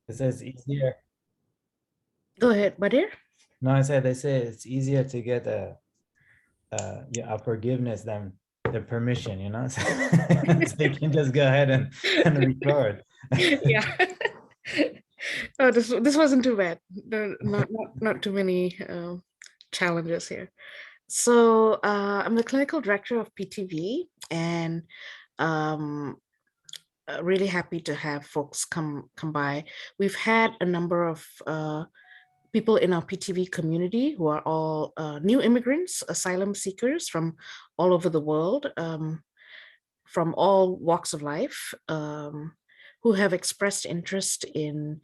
It says easier. Go ahead, Badir. No, I said they say it's easier to get a forgiveness than the permission, you know? So, so you can just go ahead and record. Yeah. Oh, this wasn't too bad. Not too many challenges here. So I'm the clinical director of PTV, and um, really happy to have folks come by. We've had a number of people in our PTV community who are all new immigrants, asylum seekers from all over the world, from all walks of life, who have expressed interest in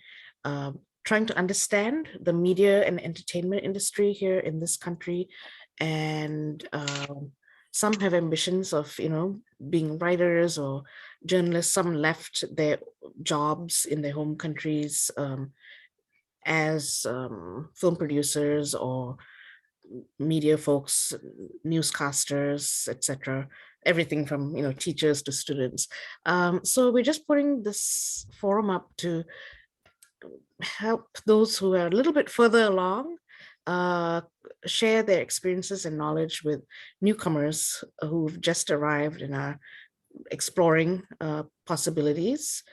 trying to understand the media and entertainment industry here in this country. And some have ambitions of, being writers or journalists. Some left their jobs in their home countries as film producers or media folks, newscasters, etc. Everything from teachers to students. So we're just putting this forum up to help those who are a little bit further along uh, share their experiences and knowledge with newcomers who've just arrived and are exploring possibilities.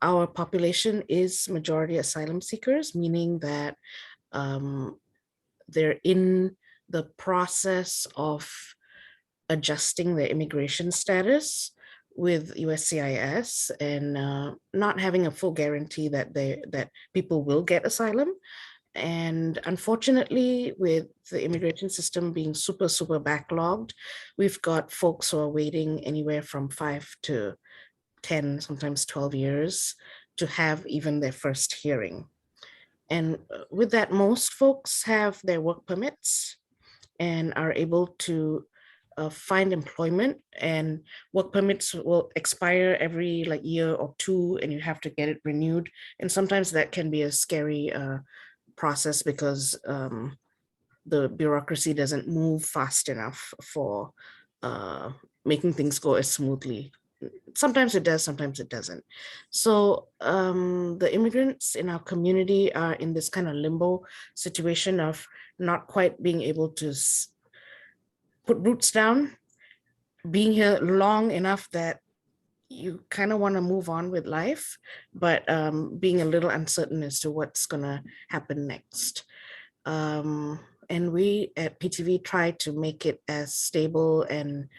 Our population is majority asylum seekers, meaning that um, they're in the process of adjusting their immigration status with USCIS and not having a full guarantee that people will get asylum. And unfortunately, with the immigration system being super backlogged, we've got folks who are waiting anywhere from 5 to 10, sometimes 12 years to have even their first hearing. And with that, most folks have their work permits and are able to find employment, and work permits will expire every like year or two and you have to get it renewed, and sometimes that can be a scary process because the bureaucracy doesn't move fast enough for uh, making things go as smoothly. Sometimes it does, sometimes it doesn't. So the immigrants in our community are in this kind of limbo situation of not quite being able to put roots down, being here long enough that you kind of want to move on with life, but being a little uncertain as to what's going to happen next. Um, and we at PTV try to make it as stable and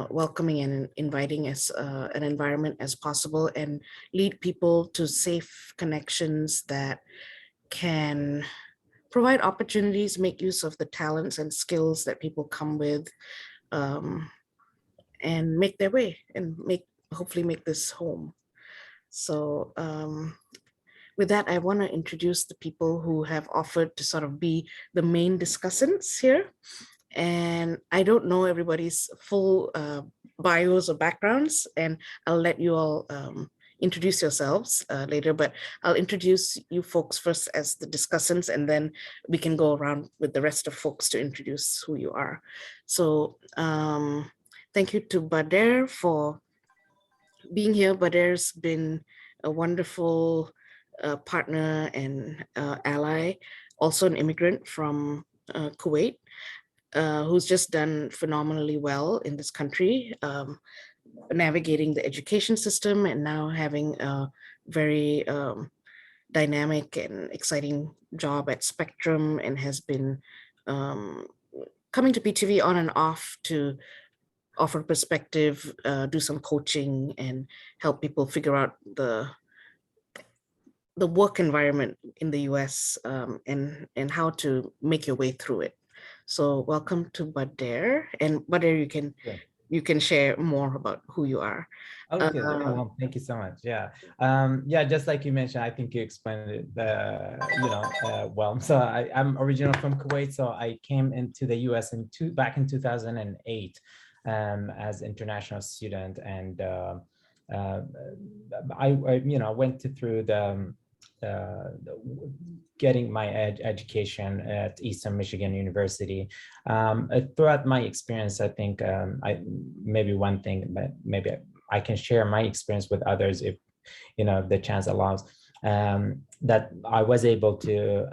welcoming and inviting as an environment as possible, and lead people to safe connections that can provide opportunities, make use of the talents and skills that people come with, um, and make their way and hopefully make this home. So with that, I want to introduce the people who have offered to sort of be the main discussants here. And I don't know everybody's full bios or backgrounds, and I'll let you all introduce yourselves later, but I'll introduce you folks first as the discussants, and then we can go around with the rest of folks to introduce who you are. So thank you to Bader for being here. Bader's been a wonderful partner and ally, also an immigrant from Kuwait, who's just done phenomenally well in this country, navigating the education system and now having a very dynamic and exciting job at Spectrum, and has been um, coming to PTV on and off to offer perspective, do some coaching, and help people figure out the work environment in the US, and how to make your way through it. So welcome to Bader, and Bader, Yeah. you can share more about who you are. Okay. Uh, Well, thank you so much. Yeah. Yeah, just like you mentioned, I think you explained it, well. So I'm original from Kuwait. So I came into the US back in 2008 as international student. And uh, I went through getting my education at Eastern Michigan University. Throughout my experience, I think maybe one thing, but maybe I can share my experience with others if the chance allows. that I was able to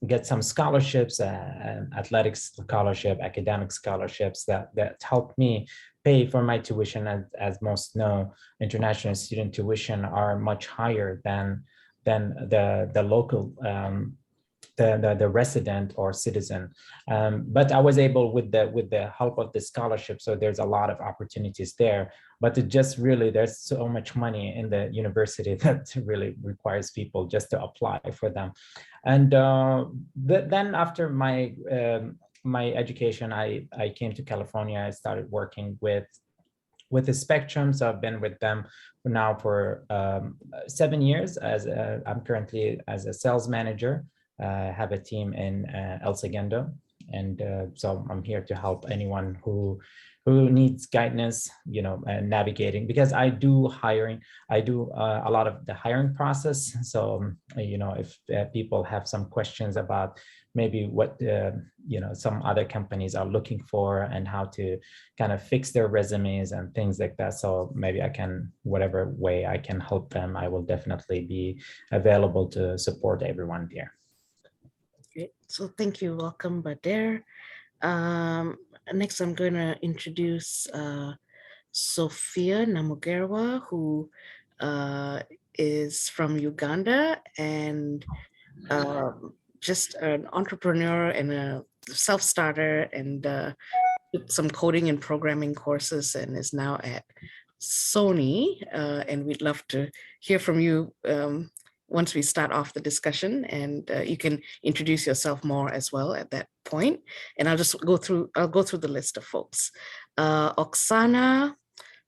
get some scholarships, athletics scholarship, academic scholarships that helped me pay for my tuition. As most know, international student tuition are much higher than the local the resident or citizen. But I was able with the help of the scholarship. So there's a lot of opportunities there. But it just really, there's so much money in the university that really requires people just to apply for them. And then after my education, I came to California. I started working with the Spectrum. So I've been with them now for 7 years. I'm currently as a sales manager. Have a team in El Segundo, and so I'm here to help anyone who needs guidance, navigating, because I do hiring. I do a lot of the hiring process. So if people have some questions about maybe what some other companies are looking for and how to kind of fix their resumes and things like that, so maybe I can, whatever way I can help them, I will definitely be available to support everyone here. Great. So thank you. Welcome, Bader. Next, I'm going to introduce Sophia Namugerwa, who is from Uganda and just an entrepreneur and a self-starter, and took some coding and programming courses and is now at Sony. And we'd love to hear from you once we start off the discussion, and you can introduce yourself more as well at that point. And I'll go through the list of folks. Oksana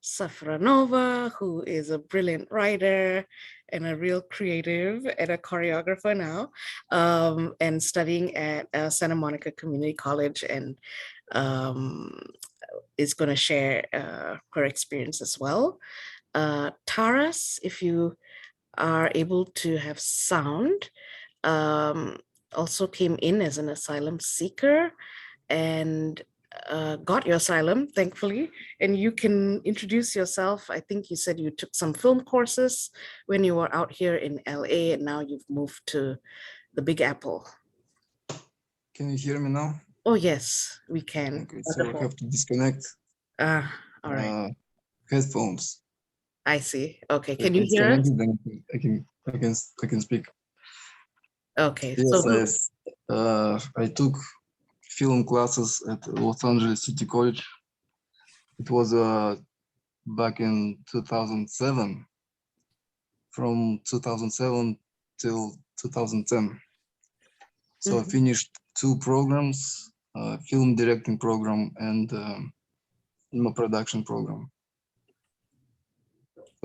Safranova, who is a brilliant writer and a real creative and a choreographer now, and studying at Santa Monica Community College, and is going to share her experience as well. Taras, if you are able to have sound, also came in as an asylum seeker and got your asylum, thankfully. And you can introduce yourself. I think you said you took some film courses when you were out here in LA, and now you've moved to the Big Apple. Can you hear me now? Oh, yes, we can. Okay, so I have to disconnect. All right. Headphones. I see. Okay, can you hear us? Then I can speak. Okay. Yes, so I took film classes at Los Angeles City College. It was back in 2007, from 2007 till 2010. So I finished 2 programs, film directing program and film production program.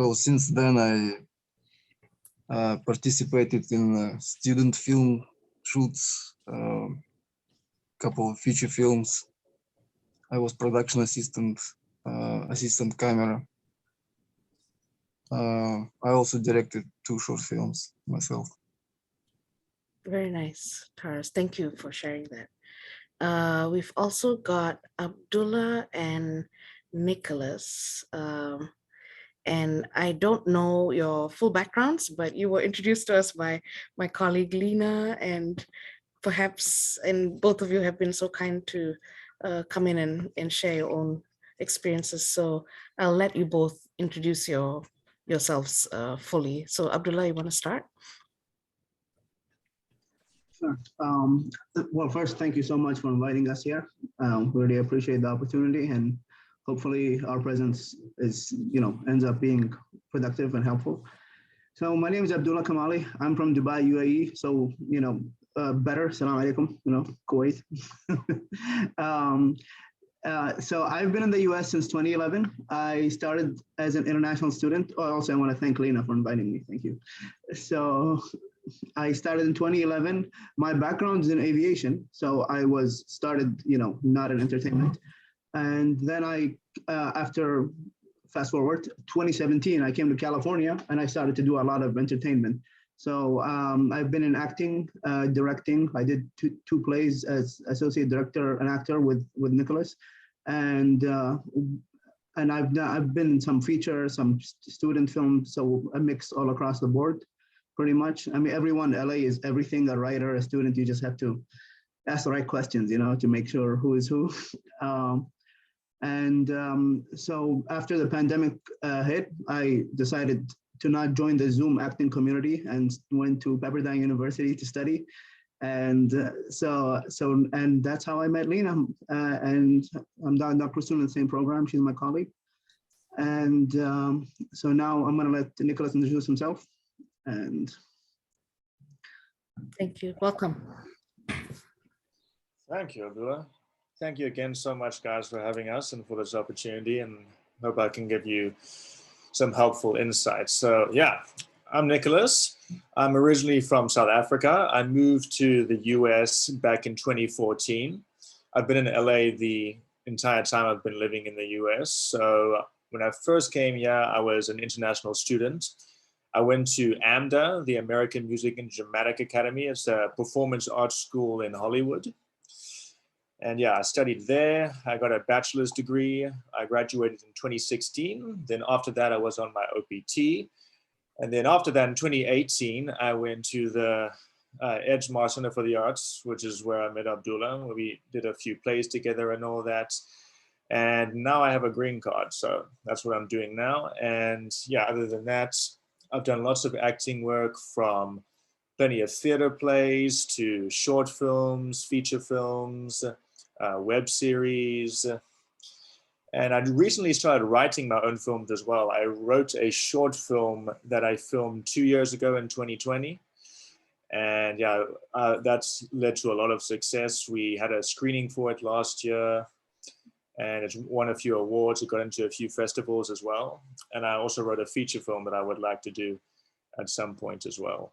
So since then I participated in student film shoots, couple of feature films. I was production assistant, assistant camera. I also directed 2 short films myself. Very nice, Taras. Thank you for sharing that. We've also got Abdullah and Nicholas. And I don't know your full backgrounds, but you were introduced to us by my colleague Lena, and both of you have been so kind to come in and share your own experiences. So I'll let you both introduce yourselves fully. So Abdullah, you want to start? Sure. Well, first, thank you so much for inviting us here. Really appreciate the opportunity, and hopefully our presence ends up being productive and helpful. So my name is Abdullah Kamali. I'm from Dubai, UAE. So, better, salam alaikum, Kuwait. So I've been in the US since 2011. I started as an international student. Also, I want to thank Lena for inviting me. Thank you. So I started in 2011. My background is in aviation. So I started, not in entertainment. And then after fast forward 2017, I came to California and I started to do a lot of entertainment. So I've been in acting, directing. I did two plays as associate director and actor with Nicholas, and I've been in some feature, some student films, so a mix all across the board. pretty much. I mean, everyone in LA is everything, a writer, a student. You just have to ask the right questions, to make sure who is who. So after the pandemic hit, I decided to not join the Zoom acting community and went to Pepperdine University to study. And and that's how I met Lena. And I'm not pursuing the same program. She's my colleague. And so now I'm going to let Nicholas introduce himself. And Thank you. Welcome. Thank you, Abdullah. Thank you again so much, guys, for having us and for this opportunity, and hope I can give you some helpful insights. So yeah, I'm Nicholas. I'm originally from South Africa. I moved to the US back in 2014. I've been in LA the entire time I've been living in the US. So when I first came here, I was an international student. I went to AMDA, the American Music and Dramatic Academy. It's a performance arts school in Hollywood. And yeah, I studied there. I got a bachelor's degree. I graduated in 2016. Then after that, I was on my OPT. And then after that, in 2018, I went to the Edgemar Center for the Arts, which is where I met Abdullah. We did a few plays together and all that. And now I have a green card. So that's what I'm doing now. And yeah, other than that, I've done lots of acting work, from plenty of theater plays to short films, feature films, web series. And I recently started writing my own films as well. I wrote a short film that I filmed 2 years ago in 2020. And yeah, that's led to a lot of success. We had a screening for it last year, and it's won a few awards. It got into a few festivals as well. And I also wrote a feature film that I would like to do at some point as well.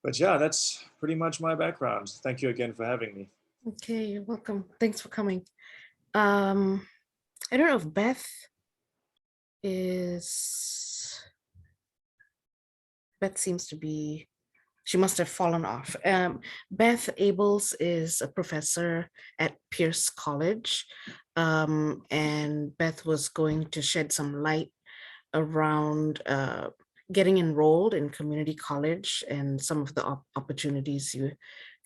But yeah, that's pretty much my background. Thank you again for having me. Okay, you're welcome. Thanks for coming. I don't know if Beth seems to be, she must have fallen off. Beth Abels is a professor at Pierce College. And Beth was going to shed some light around getting enrolled in community college and some of the opportunities you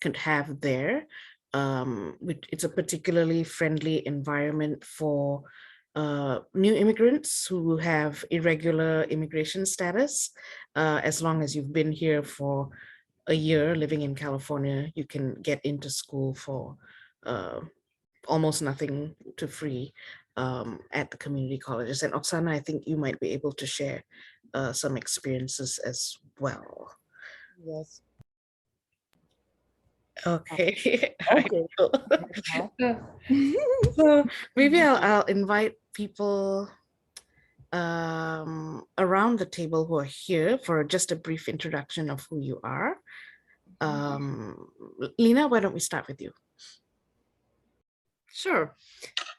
could have there. It's a particularly friendly environment for new immigrants who have irregular immigration status. As long as you've been here for a year living in California, you can get into school for almost nothing to free at the community colleges. And Oksana, I think you might be able to share some experiences as well. Yes. Okay. Okay. So maybe I'll invite people around the table who are here for just a brief introduction of who you are. Lena, why don't we start with you? Sure.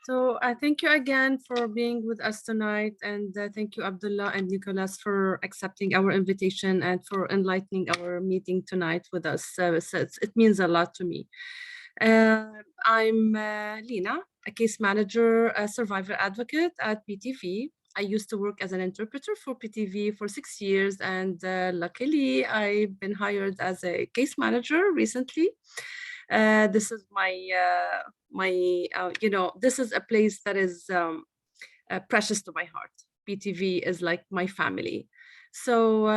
So thank you again for being with us tonight. And thank you, Abdullah and Nicholas, for accepting our invitation and for enlightening our meeting tonight with us. It means a lot to me. I'm Lena, a case manager, a survivor advocate at PTV. I used to work as an interpreter for PTV for 6 years, and luckily I've been hired as a case manager recently. This is this is a place that is precious to my heart. PTV is like my family. So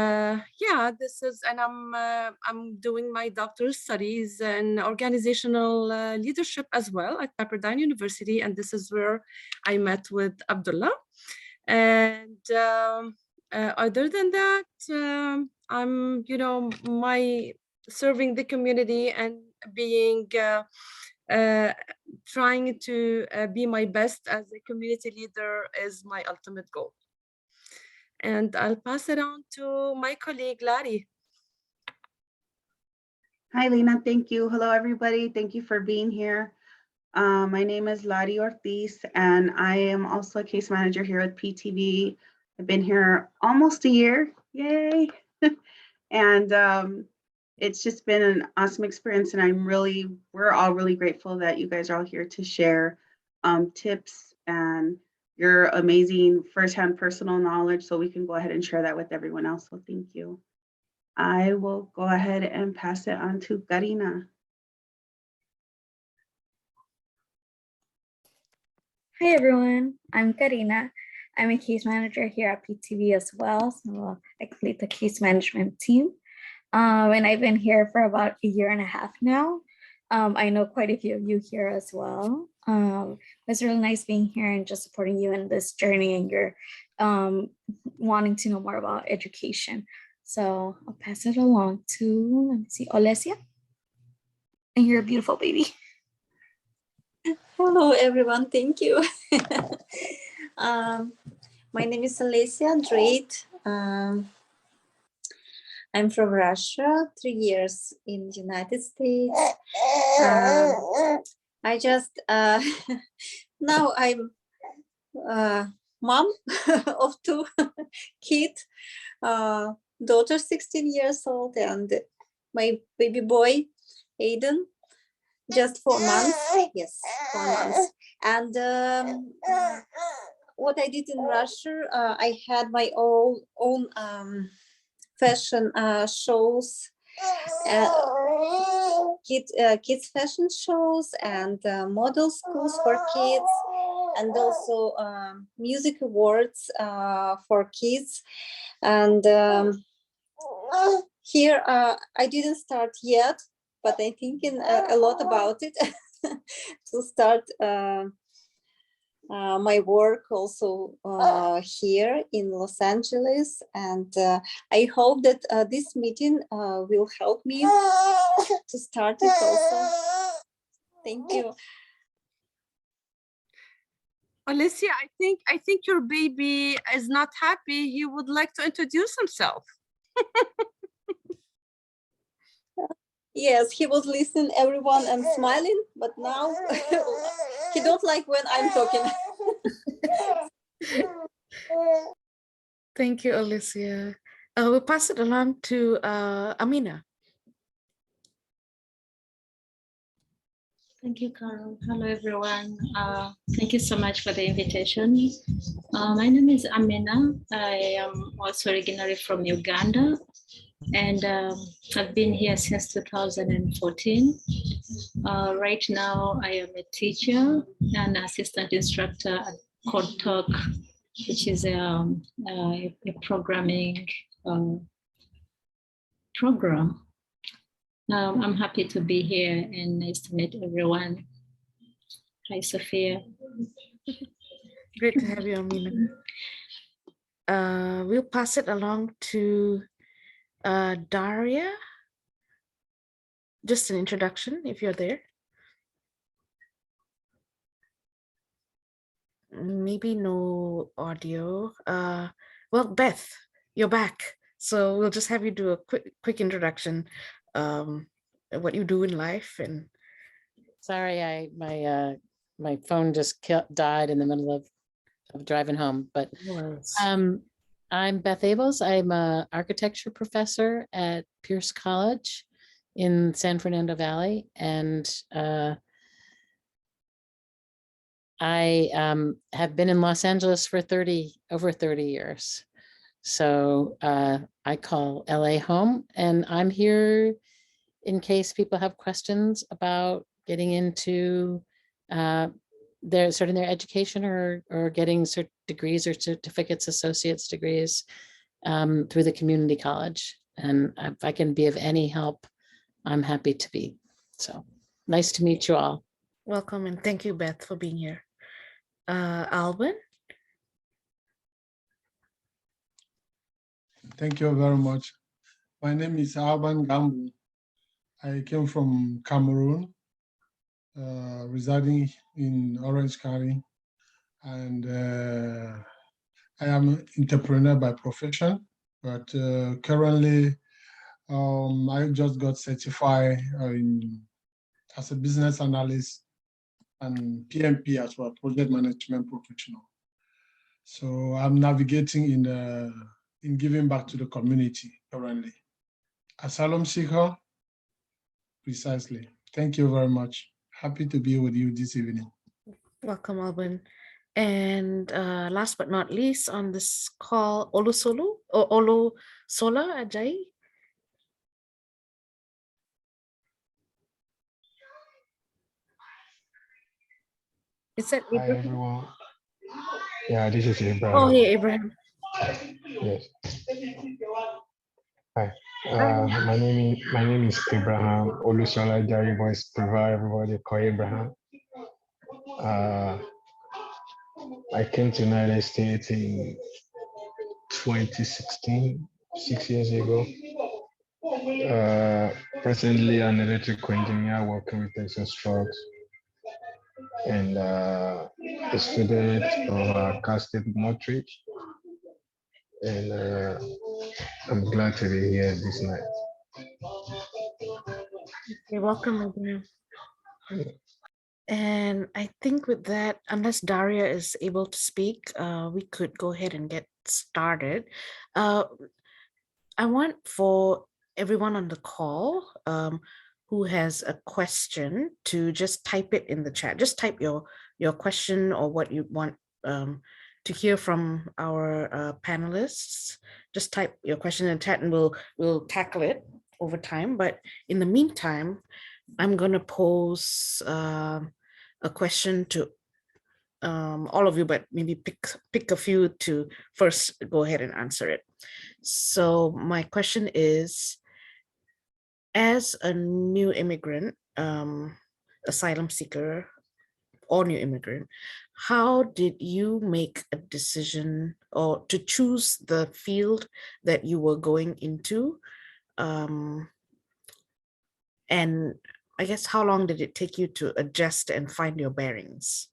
yeah, this is, and I'm doing my doctor's studies in organizational leadership as well at Pepperdine University, and this is where I met with Abdullah. And other than that, I'm, my serving the community and being trying to be my best as a community leader is my ultimate goal. And I'll pass it on to my colleague, Larry. Hi, Lena. Thank you. Hello, everybody. Thank you for being here. My name is Lari Ortiz, and I am also a case manager here at PTV. I've been here almost a year. Yay. And it's just been an awesome experience, and we're all really grateful that you guys are all here to share tips and your amazing firsthand personal knowledge, so we can go ahead and share that with everyone else. So thank you. I will go ahead and pass it on to Karina. Hi everyone, I'm Karina. I'm a case manager here at PTV as well, so I lead the case management team. And I've been here for about a year and a half now. I know quite a few of you here as well. It's really nice being here and just supporting you in this journey and your wanting to know more about education. So I'll pass it along to, let me see, Olesia. And you're a beautiful baby. Hello, everyone. Thank you. My name is Alessia Dreit. I'm from Russia, 3 years in the United States. I just, now I'm mom of 2 kids, daughter 16 years old and my baby boy, Aiden, just 4 months. Yes, 4 months. And what I did in Russia, I had my own fashion shows, kids fashion shows and model schools for kids, and also music awards for kids. And here I didn't start yet, but I'm thinking a lot about it to start my work also here in Los Angeles. And I hope that this meeting will help me to start it also. Thank you. Alicia, I think your baby is not happy. He would like to introduce himself. Yes, he was listening everyone and smiling, but now he don't like when I'm talking. Thank you, Alicia. We'll pass it along to Amina. Thank you, Carol. Hello, everyone. Thank you so much for the invitation. My name is Amina. I am also originally from Uganda, and I've been here since 2014. Right now, I am a teacher and assistant instructor at Code Talk, which is a programming program. I'm happy to be here and nice to meet everyone. Hi, Sophia. Great to have you, Amina. We'll pass it along to Daria. Just an introduction, if you're there. Maybe no audio. Well, Beth, you're back. So we'll just have you do a quick introduction. What you do in life and. Sorry, my phone just died in the middle of driving home. But I'm Beth Abels. I'm an architecture professor at Pierce College in San Fernando Valley, and I have been in Los Angeles for over 30 years. So I call LA home, and I'm here in case people have questions about getting into their education or getting degrees or certificates, associate's degrees through the community college. And if I can be of any help, I'm happy to be. So nice to meet you all. Welcome, and thank you, Beth, for being here. Alban? Thank you very much. My name is Alban Gambu. I came from Cameroon, residing in Orange County, and I am an entrepreneur by profession, but currently I just got certified as a business analyst and PMP as well, project management professional. So I'm navigating in giving back to the community currently. Asylum seeker, precisely. Thank you very much. Happy to be with you this evening. Welcome, Alban. And last but not least on this call, Olusola Ajayi. Is that Hi Abraham? everyone. Yeah, this is Oh, Abraham. hey, Abraham. Yes. Hi. Hi. My name is Abraham Olusola Jari Boys. Prefer everybody call Abraham. I came to United States in 2016, 6 years ago. Presently an electrical engineer working with Texas trucks and a student of Cal State Motric. And I'm glad to be here this night. You're welcome, Abraham. And I think with that, unless Daria is able to speak, we could go ahead and get started. I want for everyone on the call who has a question to just type it in the chat. Just type your question or what you want to hear from our panelists. Just type your question in the chat and we'll tackle it over time. But in the meantime, I'm going to pose a question to all of you, but maybe pick a few to first go ahead and answer it. So my question is, as a new immigrant, asylum seeker, or new immigrant, how did you make a decision or to choose the field that you were going into? And I guess how long did it take you to adjust and find your bearings?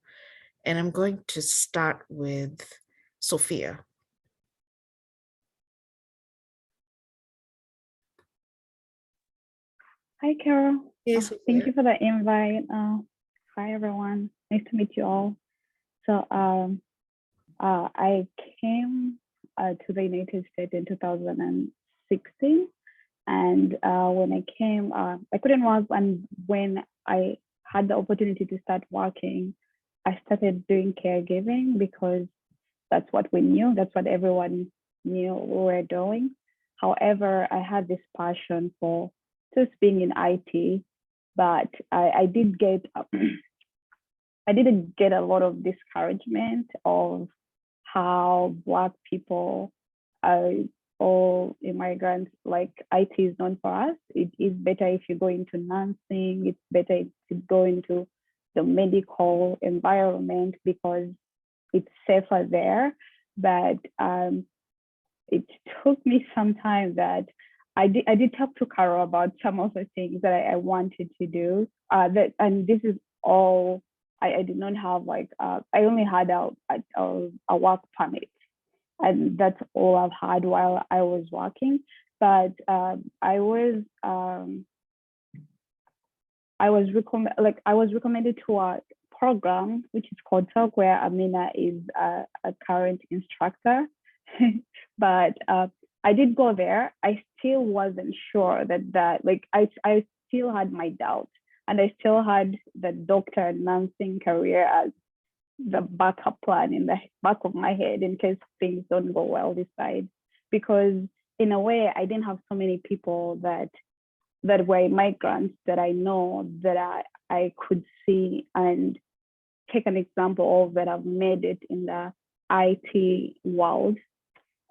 And I'm going to start with Sophia. Hi, Carol. Yes, thank you for the invite. Hi, everyone. Nice to meet you all. So I came to the United States in 2016. And when I came, I couldn't work. And when I had the opportunity to start working, I started doing caregiving because that's what we knew. That's what everyone knew we were doing. However, I had this passion for just being in IT, but I did get, I didn't get a lot of discouragement of how Black people all immigrants, like IT is known for us. It is better if you go into nursing. It's better if you go into the medical environment because it's safer there. But it took me some time that I did talk to Carol about some of the things that I wanted to do. And this is all, I did not have like, I only had a work permit. And that's all I've had while I was working. But I was recommended to a program which is called Talk, where Amina is a current instructor. But I did go there. I still wasn't sure that like I still had my doubts, and I still had the doctor and nursing career as the backup plan in the back of my head in case things don't go well this side. Because in a way, I didn't have so many people that were migrants that I know that I could see and take an example of that have made it in the IT world,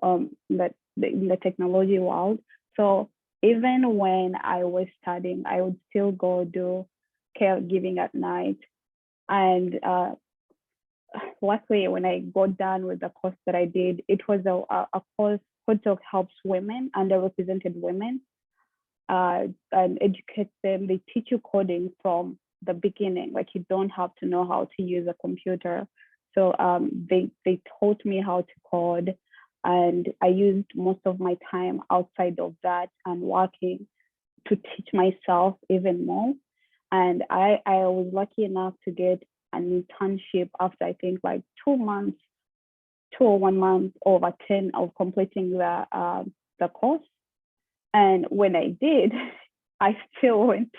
in the technology world. So even when I was studying, I would still go do caregiving at night. And luckily, when I got done with the course that I did, it was a course which helps women, underrepresented women, and educates them. They teach you coding from the beginning. Like, you don't have to know how to use a computer. So they taught me how to code, and I used most of my time outside of that and working to teach myself even more. And I was lucky enough to get an internship after, I think, like 2 months, 2 or 1 month over 10 of completing the course. And when I did, I still went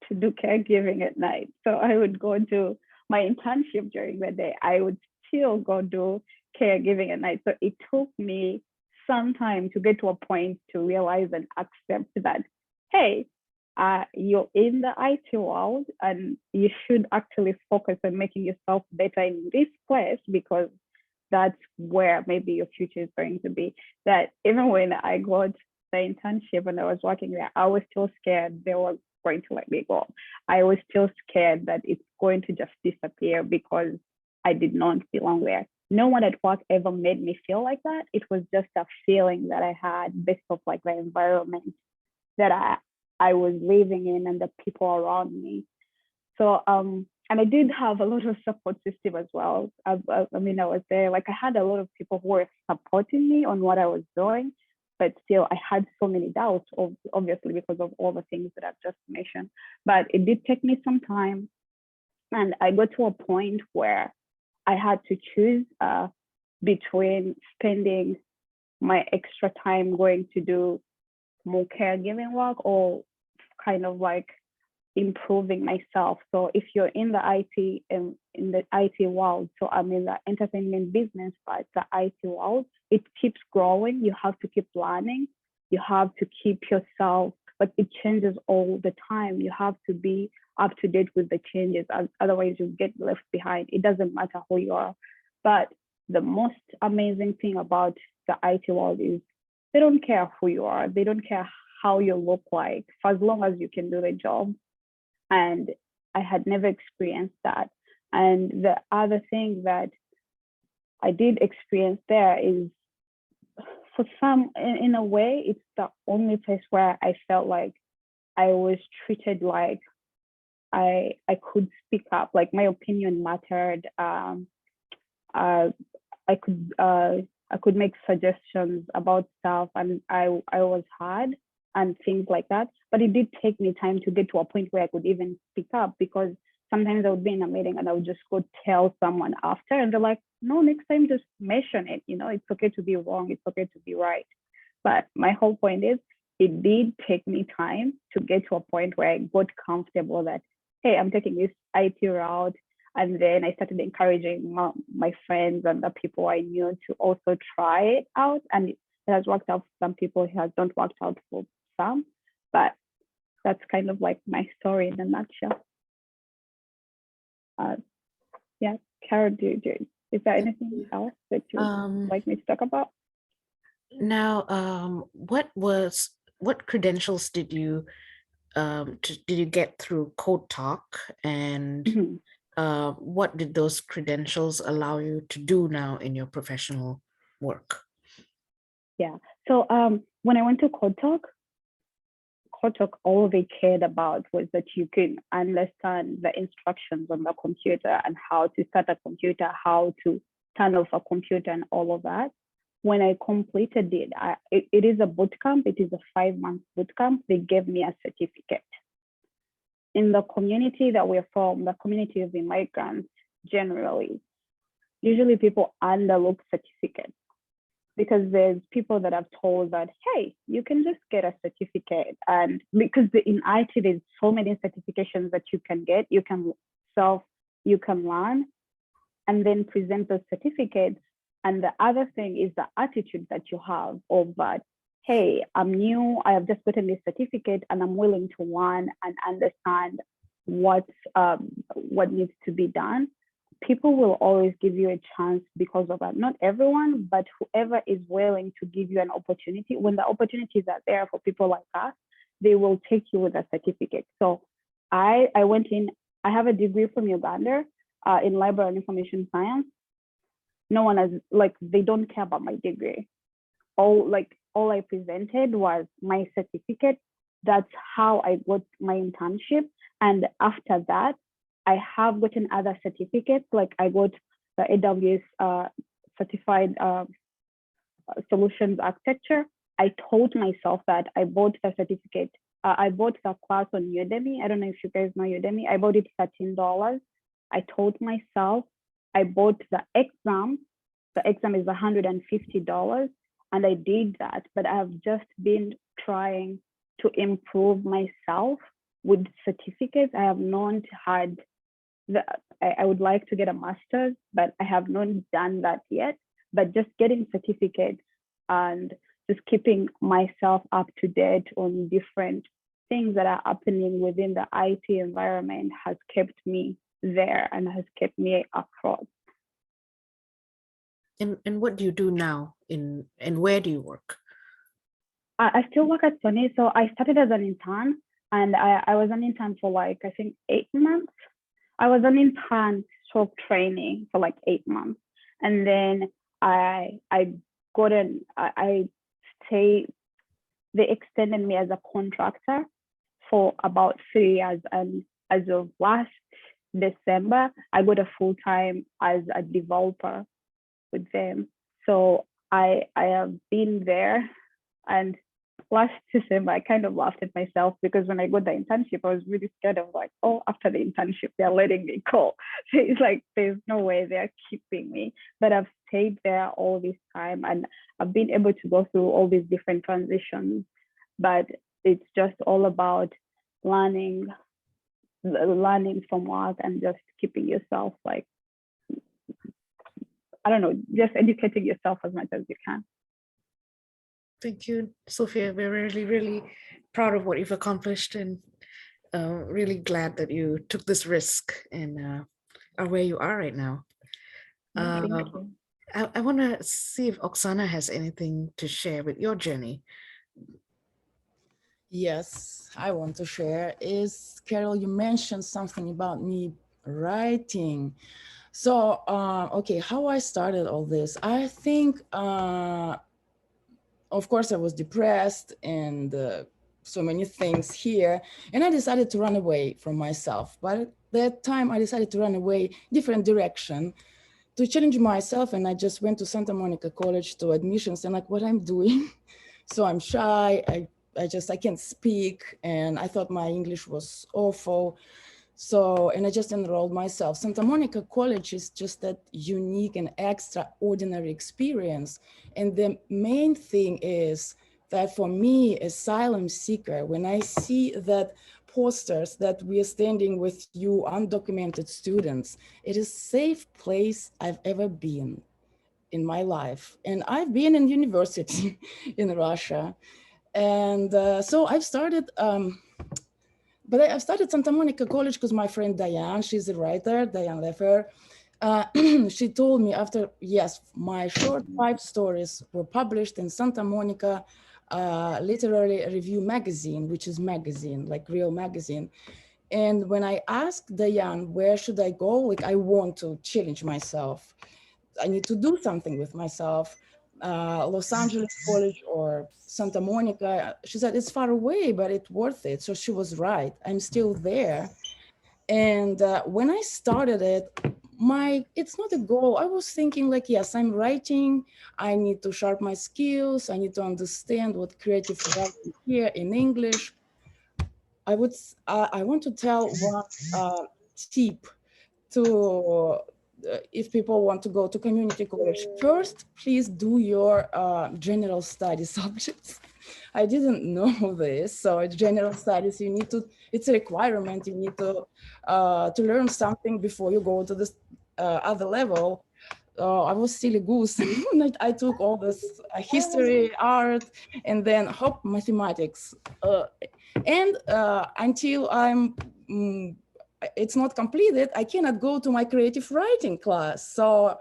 to do caregiving at night. So I would go to my internship during the day. I would still go do caregiving at night. So it took me some time to get to a point to realize and accept that, hey, you're in the IT world and you should actually focus on making yourself better in this place, because that's where maybe your future is going to be. That even when I got the internship and I was working there, I was still scared they were going to let me go. I was still scared that it's going to just disappear because I did not belong there. No one at work ever made me feel like that. It was just a feeling that I had based off like the environment that I was living in and the people around me. So and I did have a lot of support system as well. I mean, I was there, like I had a lot of people who were supporting me on what I was doing, but still I had so many doubts, obviously because of all the things that I've just mentioned. But it did take me some time, and I got to a point where I had to choose between spending my extra time going to do more caregiving work or kind of like improving myself. So if you're in the IT in the IT world, so I'm in the entertainment business, but the IT world, it keeps growing. You have to keep learning. You have to keep yourself, but it changes all the time. You have to be up to date with the changes, otherwise you get left behind. It doesn't matter who you are. But the most amazing thing about the IT world is they don't care who you are. They don't care how you look like, for as long as you can do the job. And I had never experienced that. And the other thing that I did experience there is, for some, in a way, it's the only place where I felt like I was treated like I could speak up, like my opinion mattered. I could make suggestions about stuff, and I was heard and things like that. But it did take me time to get to a point where I could even speak up, because sometimes I would be in a meeting and I would just go tell someone after, and they're like, no, next time just mention it. You know, it's okay to be wrong. It's okay to be right. But my whole point is, it did take me time to get to a point where I got comfortable that, hey, I'm taking this IT route. And then I started encouraging my friends and the people I knew to also try it out. And it has worked out for some people, it has not worked out for some. But that's kind of like my story in a nutshell. Yeah, Carol, is there anything else that you would like me to talk about? Now, what credentials did you get through Code Talk, and what did those credentials allow you to do now in your professional work? Yeah, so when I went to Code Talk, all they cared about was that you could understand the instructions on the computer and how to start a computer, how to turn off a computer, and all of that. When I completed it, it is a boot camp. It is a 5-month boot camp. They gave me a certificate. In the community that we're from, the community of immigrants, usually people underlook certificates, because there's people that have told that, hey, you can just get a certificate. And because in IT, there's so many certifications that you can get, you can learn and then present those certificates. And the other thing is the attitude that you have of that, hey, I'm new, I have just gotten this certificate and I'm willing to learn and understand what needs to be done. People will always give you a chance because of that. Not everyone, but whoever is willing to give you an opportunity. When the opportunities are there for people like us, they will take you with a certificate. So I went in, I have a degree from Uganda in library and information science. No one has, like, they don't care about my degree. All I presented was my certificate. That's how I got my internship. And after that, I have gotten other certificates, like I got the AWS certified solutions architecture. I taught myself that. I bought the certificate. I bought the class on Udemy. I don't know if you guys know Udemy. I bought it $13. I taught myself. I bought the exam. The exam is $150, and I did that. But I have just been trying to improve myself with certificates. I have not had I would like to get a master's, but I have not done that yet. But just getting certificates and just keeping myself up to date on different things that are happening within the IT environment has kept me there and has kept me across. And what do you do now and where do you work? I still work at Sony. So I started as an intern, and I was an intern for like, I think 8 months. I was an intern stroke training for like 8 months. And then I stayed, they extended me as a contractor for about 3 years. And as of last December, I got a full-time as a developer with them. So I have been there, and last December, I kind of laughed at myself because when I got the internship, I was really scared of like, oh, after the internship, they're letting me go. So it's like, there's no way they're keeping me. But I've stayed there all this time, and I've been able to go through all these different transitions. But it's just all about learning from work and just keeping yourself like, I don't know, just educating yourself as much as you can. Thank you, Sophia. We're really, really proud of what you've accomplished, and really glad that you took this risk and are where you are right now. Thank you. I want to see if Oksana has anything to share with your journey. Yes, I want to share is, Carol, you mentioned something about me writing. So, okay, how I started all this, I think, of course, I was depressed and so many things here, and I decided to run away from myself. But at that time, I decided to run away different direction to challenge myself, and I just went to Santa Monica College to admissions and like what I'm doing. So I'm shy, I can't speak, and I thought my English was awful. So, and I just enrolled myself. Santa Monica College is just that unique and extraordinary experience. And the main thing is that for me, asylum seeker, when I see that posters that we are standing with you undocumented students, it is a safe place I've ever been in my life. And I've been in university in Russia. And so I've started, but I've started Santa Monica College because my friend Diane, she's a writer, Diane Leffer, she told me after, yes, my short 5 stories were published in Santa Monica Literary Review magazine, which is magazine, like real magazine. And when I asked Diane, where should I go? Like, I want to challenge myself. I need to do something with myself. Los Angeles College or Santa Monica, she said, it's far away, but it's worth it. So she was right. I'm still there. And when I started it, it's not a goal. I was thinking like, yes, I'm writing. I need to sharpen my skills. I need to understand what creative writing here in English. I want to tell one tip to if people want to go to community college. First, please do your general studies subjects. I didn't know this. So general studies, you need to, it's a requirement. You need to learn something before you go to this other level. I was silly goose. I took all this history, art, and then hop, mathematics. And until it's not completed, I cannot go to my creative writing class. So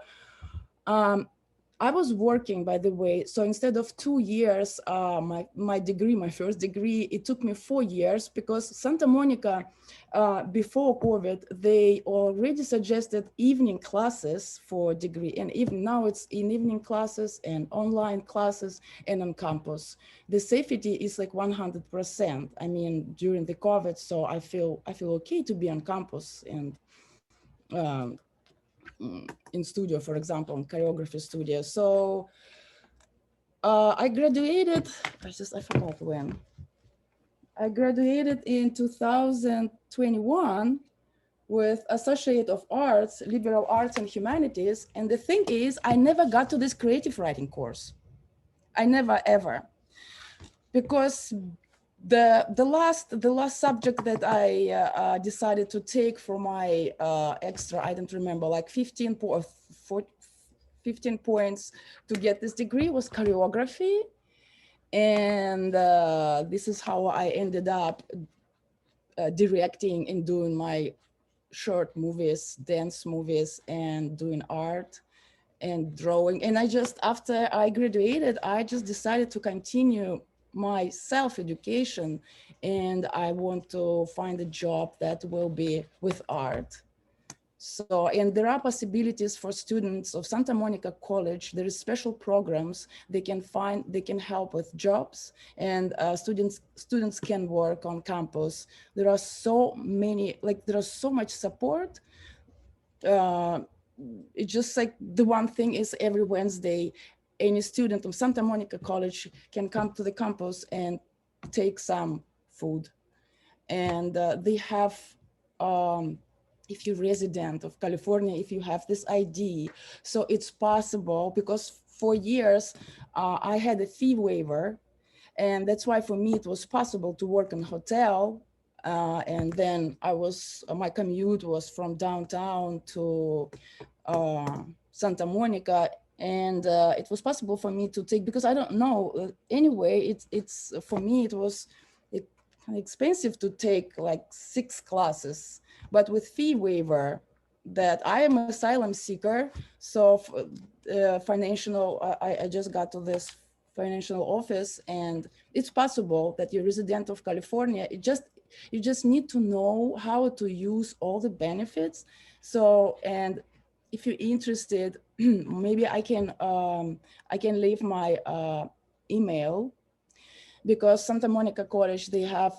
I was working, by the way, so instead of 2 years, my degree, my first degree, it took me 4 years because Santa Monica, before COVID, they already suggested evening classes for degree. And even now it's in evening classes and online classes and on campus. The safety is like 100%. I mean, during the COVID, so I feel okay to be on campus and in studio, for example, in choreography studio. So I graduated, I forgot when. I graduated in 2021 with Associate of Arts, Liberal Arts and Humanities. And the thing is, I never got to this creative writing course. I never, ever. Because the last subject that I decided to take for my extra, I don't remember, like 15 points to get this degree was choreography. And this is how I ended up directing and doing my short movies, dance movies, and doing art and drawing. And I just, after I graduated, I just decided to continue my self-education, and I want to find a job that will be with art. So, and there are possibilities for students of Santa Monica College. There is special programs they can find, they can help with jobs, and students can work on campus. There are so many, like there is so much support. It's just like the one thing is every Wednesday, any student of Santa Monica College can come to the campus and take some food. And they have, if you're resident of California, if you have this ID, so it's possible, because for years I had a fee waiver, and that's why for me it was possible to work in a hotel. And then my commute was from downtown to Santa Monica, and it was possible for me to take, because I don't know, anyway, it's for me it was expensive to take like 6 classes, but with fee waiver, that I am an asylum seeker, so I just got to this financial office, and it's possible that you're a resident of California. You just need to know how to use all the benefits. So, and if you're interested, maybe I can leave my email, because Santa Monica College, they have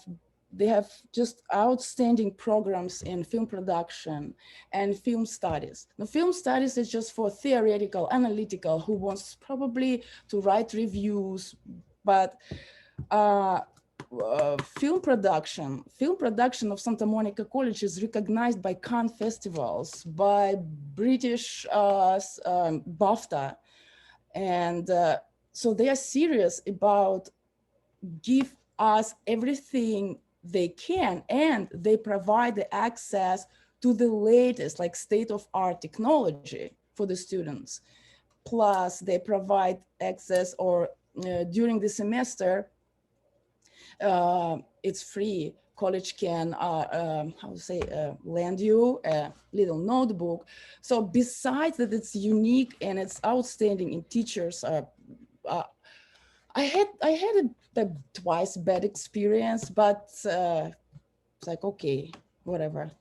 just outstanding programs in film production and film studies. The film studies is just for theoretical, analytical, who wants probably to write reviews, but film production of Santa Monica College is recognized by Cannes festivals, by British BAFTA, and so they are serious about give us everything they can, and they provide the access to the latest, like state-of-art technology for the students. Plus they provide access, or during the semester, it's free. College can, lend you a little notebook. So besides that, it's unique and it's outstanding in teachers. I had a twice bad experience, but it's like, okay, whatever,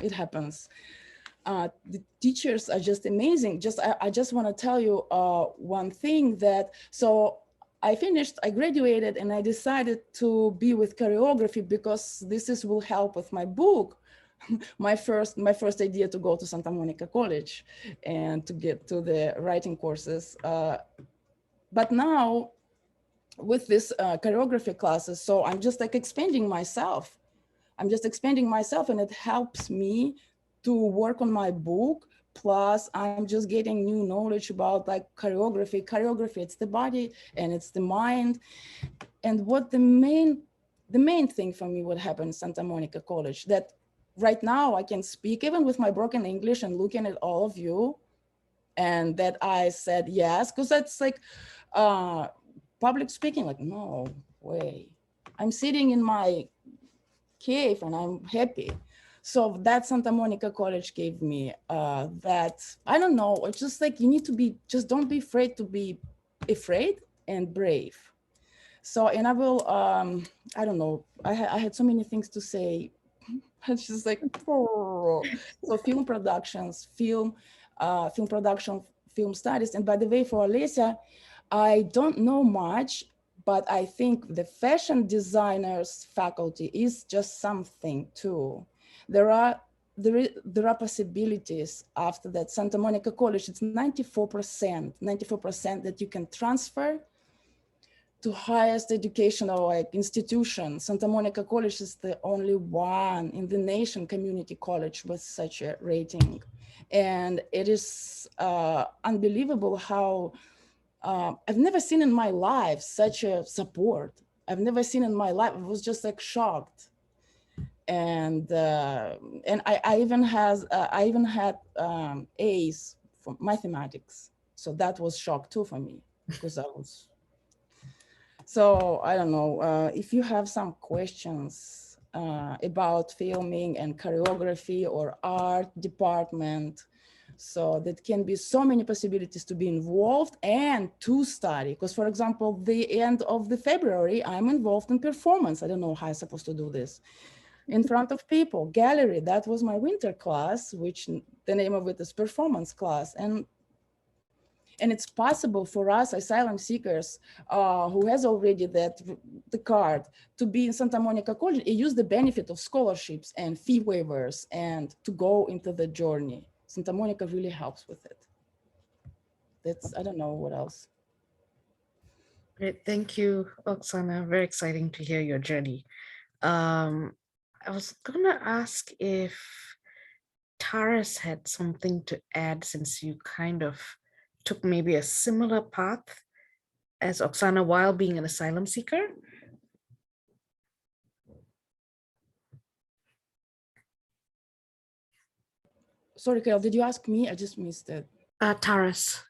it happens. The teachers are just amazing. I just want to tell you one thing, that so I graduated, and I decided to be with choreography because this will help with my book. my first idea to go to Santa Monica College and to get to the writing courses. But now with this choreography classes, so I'm just like expanding myself. and it helps me to work on my book. Plus I'm just getting new knowledge about like choreography. It's the body and it's the mind. And what the main thing for me, what happened in Santa Monica College, that right now I can speak even with my broken English and looking at all of you, and that I said yes, because that's like public speaking, like, no way. I'm sitting in my cave and I'm happy. So that Santa Monica College gave me that, I don't know, it's just like you need to be, just don't be afraid to be afraid and brave. So, and I will, I don't know, I had so many things to say. It's just like, so film productions, film production, film studies. And by the way, for Alessia, I don't know much, but I think the fashion designers faculty is just something too. There are possibilities after that. Santa Monica College, it's 94% that you can transfer to highest educational like institution. Santa Monica College is the only one in the nation community college with such a rating. And it is unbelievable how I've never seen in my life such a support. I've never seen in my life. I was just like shocked. And I even had A's for mathematics. So that was shock too for me, because I was. So I don't know if you have some questions about filming and choreography or art department. So that can be so many possibilities to be involved and to study. Because for example, the end of the February, I'm involved in performance. I don't know how I'm supposed to do this. In front of people, gallery, that was my winter class, which the name of it is performance class. And it's possible for us asylum seekers who has already the card to be in Santa Monica College and use the benefit of scholarships and fee waivers and to go into the journey. Santa Monica really helps with it. That's, I don't know what else. Great, thank you, Oksana. Very exciting to hear your journey. I was gonna ask if Taras had something to add since you kind of took maybe a similar path as Oksana while being an asylum seeker. Sorry, Kyle, did you ask me? I just missed it. Taras,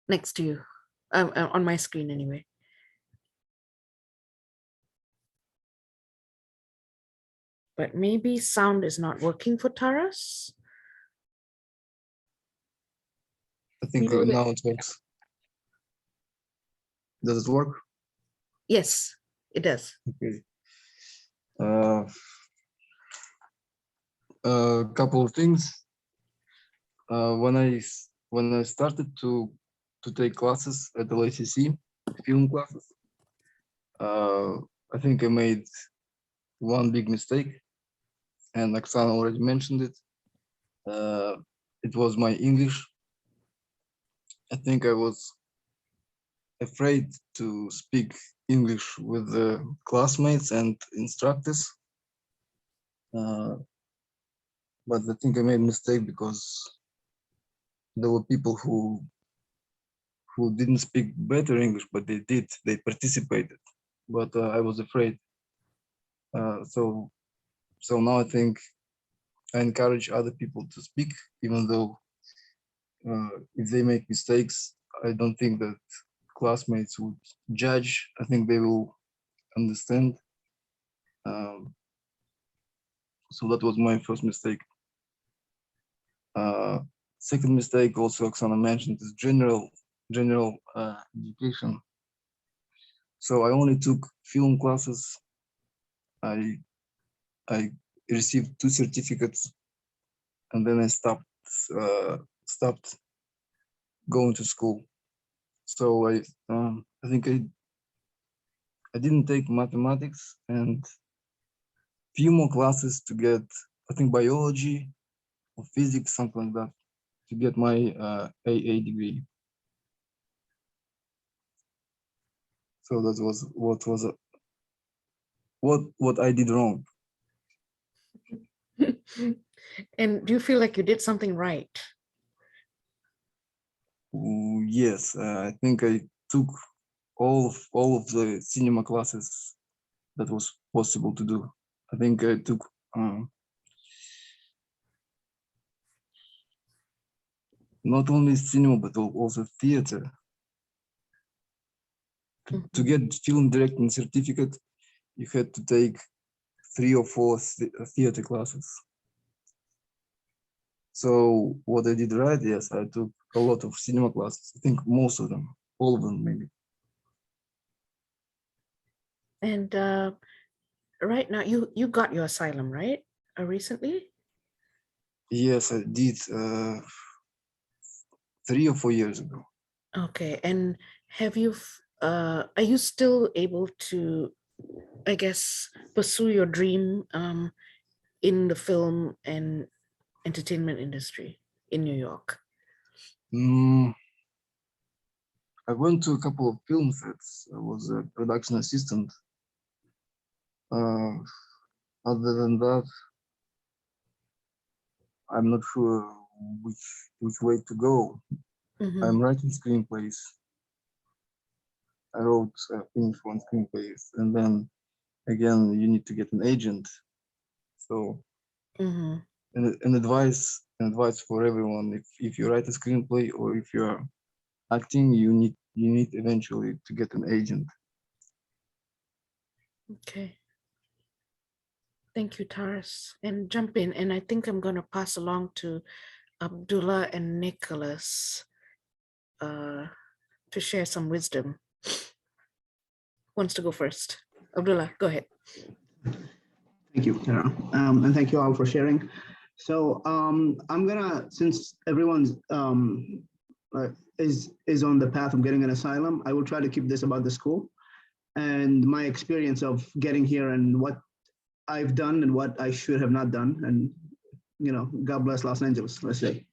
next to you, on my screen anyway. But maybe sound is not working for Taras. I think Maybe now it works. Does it work? Yes, it does. Okay. A couple of things. When I started to take classes at the LACC, film classes, I think I made one big mistake, and Oksana already mentioned it. It was my English. I think I was afraid to speak English with the classmates and instructors. But I think I made a mistake because there were people who didn't speak better English, but they participated. But I was afraid. So now I think I encourage other people to speak, even though if they make mistakes, I don't think that classmates would judge. I think they will understand. So that was my first mistake. Second mistake, also Oksana mentioned, is general education. So I only took film classes. I received 2 certificates, and then I stopped going to school. So I think I didn't take mathematics and few more classes to get, I think, biology or physics, something like that, to get my AA degree. So that was what I did wrong. And do you feel like you did something right? Yes, I think I took all of the cinema classes that was possible to do. I think I took not only cinema but also theater. To get film directing certificate, you had to take 3 or 4 theater classes. So what I did right, yes, I took a lot of cinema classes. I think most of them, all of them maybe. And right now, you got your asylum, right? Recently? Yes, I did 3 or 4 years ago. Okay, and have you, are you still able to, I guess, pursue your dream in the film and entertainment industry in New York? I went to a couple of film sets. I was a production assistant. Other than that, I'm not sure which way to go. I'm writing screenplays. I wrote finished 1 screenplay, and then again you need to get an agent. So an advice for everyone: if you write a screenplay or if you're acting, you need eventually to get an agent. Okay. Thank you, Taras. And jump in. And I think I'm going to pass along to Abdullah and Nicholas to share some wisdom. Who wants to go first? Abdullah, go ahead. Thank you, Tara. And thank you all for sharing. So I'm gonna, since everyone's is on the path of getting an asylum, I will try to keep this about the school and my experience of getting here and what I've done and what I should have not done. And, you know, God bless Los Angeles, let's say.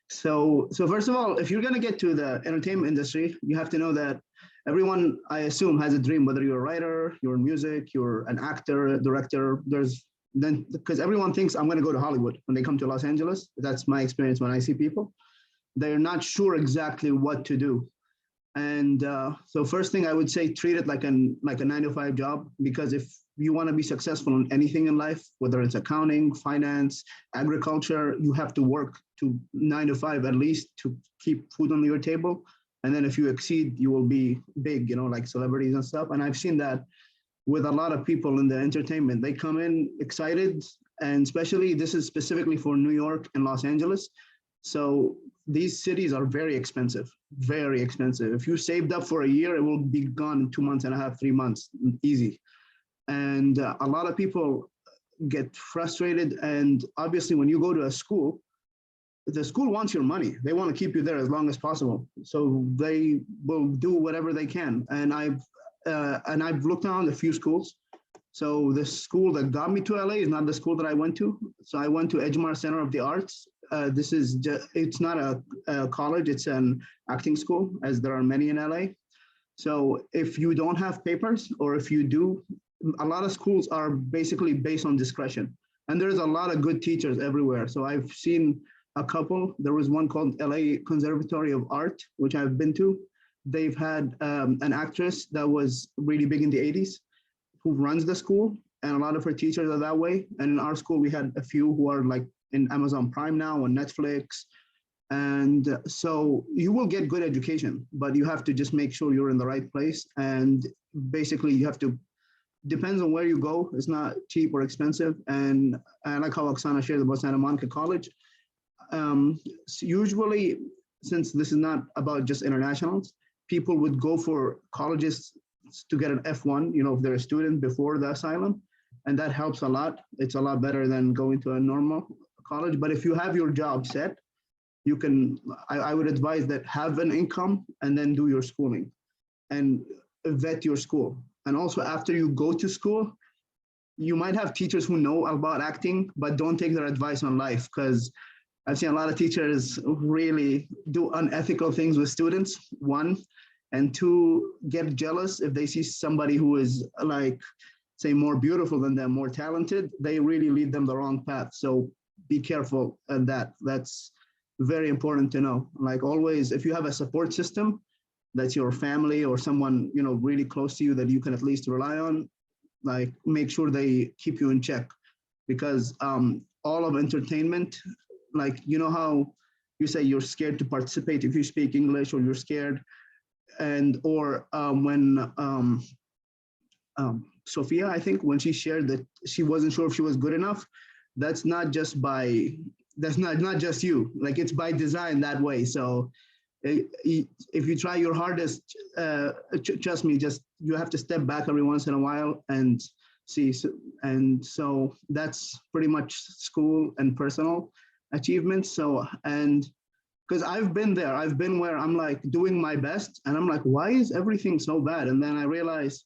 So first of all, if you're gonna get to the entertainment industry, you have to know that everyone, I assume, has a dream, whether you're a writer, you're in music, you're an actor, a director, because everyone thinks I'm gonna go to Hollywood when they come to Los Angeles. That's my experience when I see people. They're not sure exactly what to do. And so first thing I would say, treat it like a 9-to-5 job, because if you want to be successful in anything in life, whether it's accounting, finance, agriculture, you have to work to 9 to 5 at least to keep food on your table. And then if you exceed, you will be big, you know, like celebrities and stuff. And I've seen that with a lot of people in the entertainment. They come in excited, and especially this is specifically for New York and Los Angeles. So these cities are very expensive, very expensive. If you saved up for a year, it will be gone in 2 months and a half, 3 months, easy. And a lot of people get frustrated. And obviously when you go to a school, the school wants your money. They want to keep you there as long as possible. So they will do whatever they can. And I've looked around a few schools. So the school that got me to LA is not the school that I went to. So I went to Edgemar Center of the Arts. This is just, it's not a college, it's an acting school, as there are many in LA. So if you don't have papers, or if you do, a lot of schools are basically based on discretion. And there's a lot of good teachers everywhere. So I've seen a couple. There was one called LA Conservatory of Art, which I've been to. They've had an actress that was really big in the 80s who runs the school, and a lot of her teachers are that way. And in our school, we had a few who are like in Amazon Prime now, on Netflix. And so you will get good education, but you have to just make sure you're in the right place. And basically you have to, depends on where you go, it's not cheap or expensive. And I like how Oksana shared about Santa Monica College. So usually, since this is not about just internationals, people would go for colleges to get an F1, you know, if they're a student before the asylum, and that helps a lot. It's a lot better than going to a normal college. But if you have your job set, you can, I would advise that have an income and then do your schooling and vet your school. And also after you go to school, you might have teachers who know about acting, but don't take their advice on life, because I've seen a lot of teachers really do unethical things with students, one, and two, get jealous if they see somebody who is like, say, more beautiful than them, more talented, they really lead them the wrong path. So be careful of that. That's very important to know. Like always, if you have a support system, that's your family or someone, you know, really close to you that you can at least rely on, like make sure they keep you in check, because all of entertainment, like, you know how you say you're scared to participate if you speak English, or you're scared, and or when Sophia, I think, when she shared that she wasn't sure if she was good enough, that's not just by, that's not just you, like it's by design that way. So if you try your hardest, trust me, just you have to step back every once in a while and see. And so that's pretty much school and personal achievements. So, and because I've been there, I've been where I'm like doing my best and I'm like, why is everything so bad? And then I realize,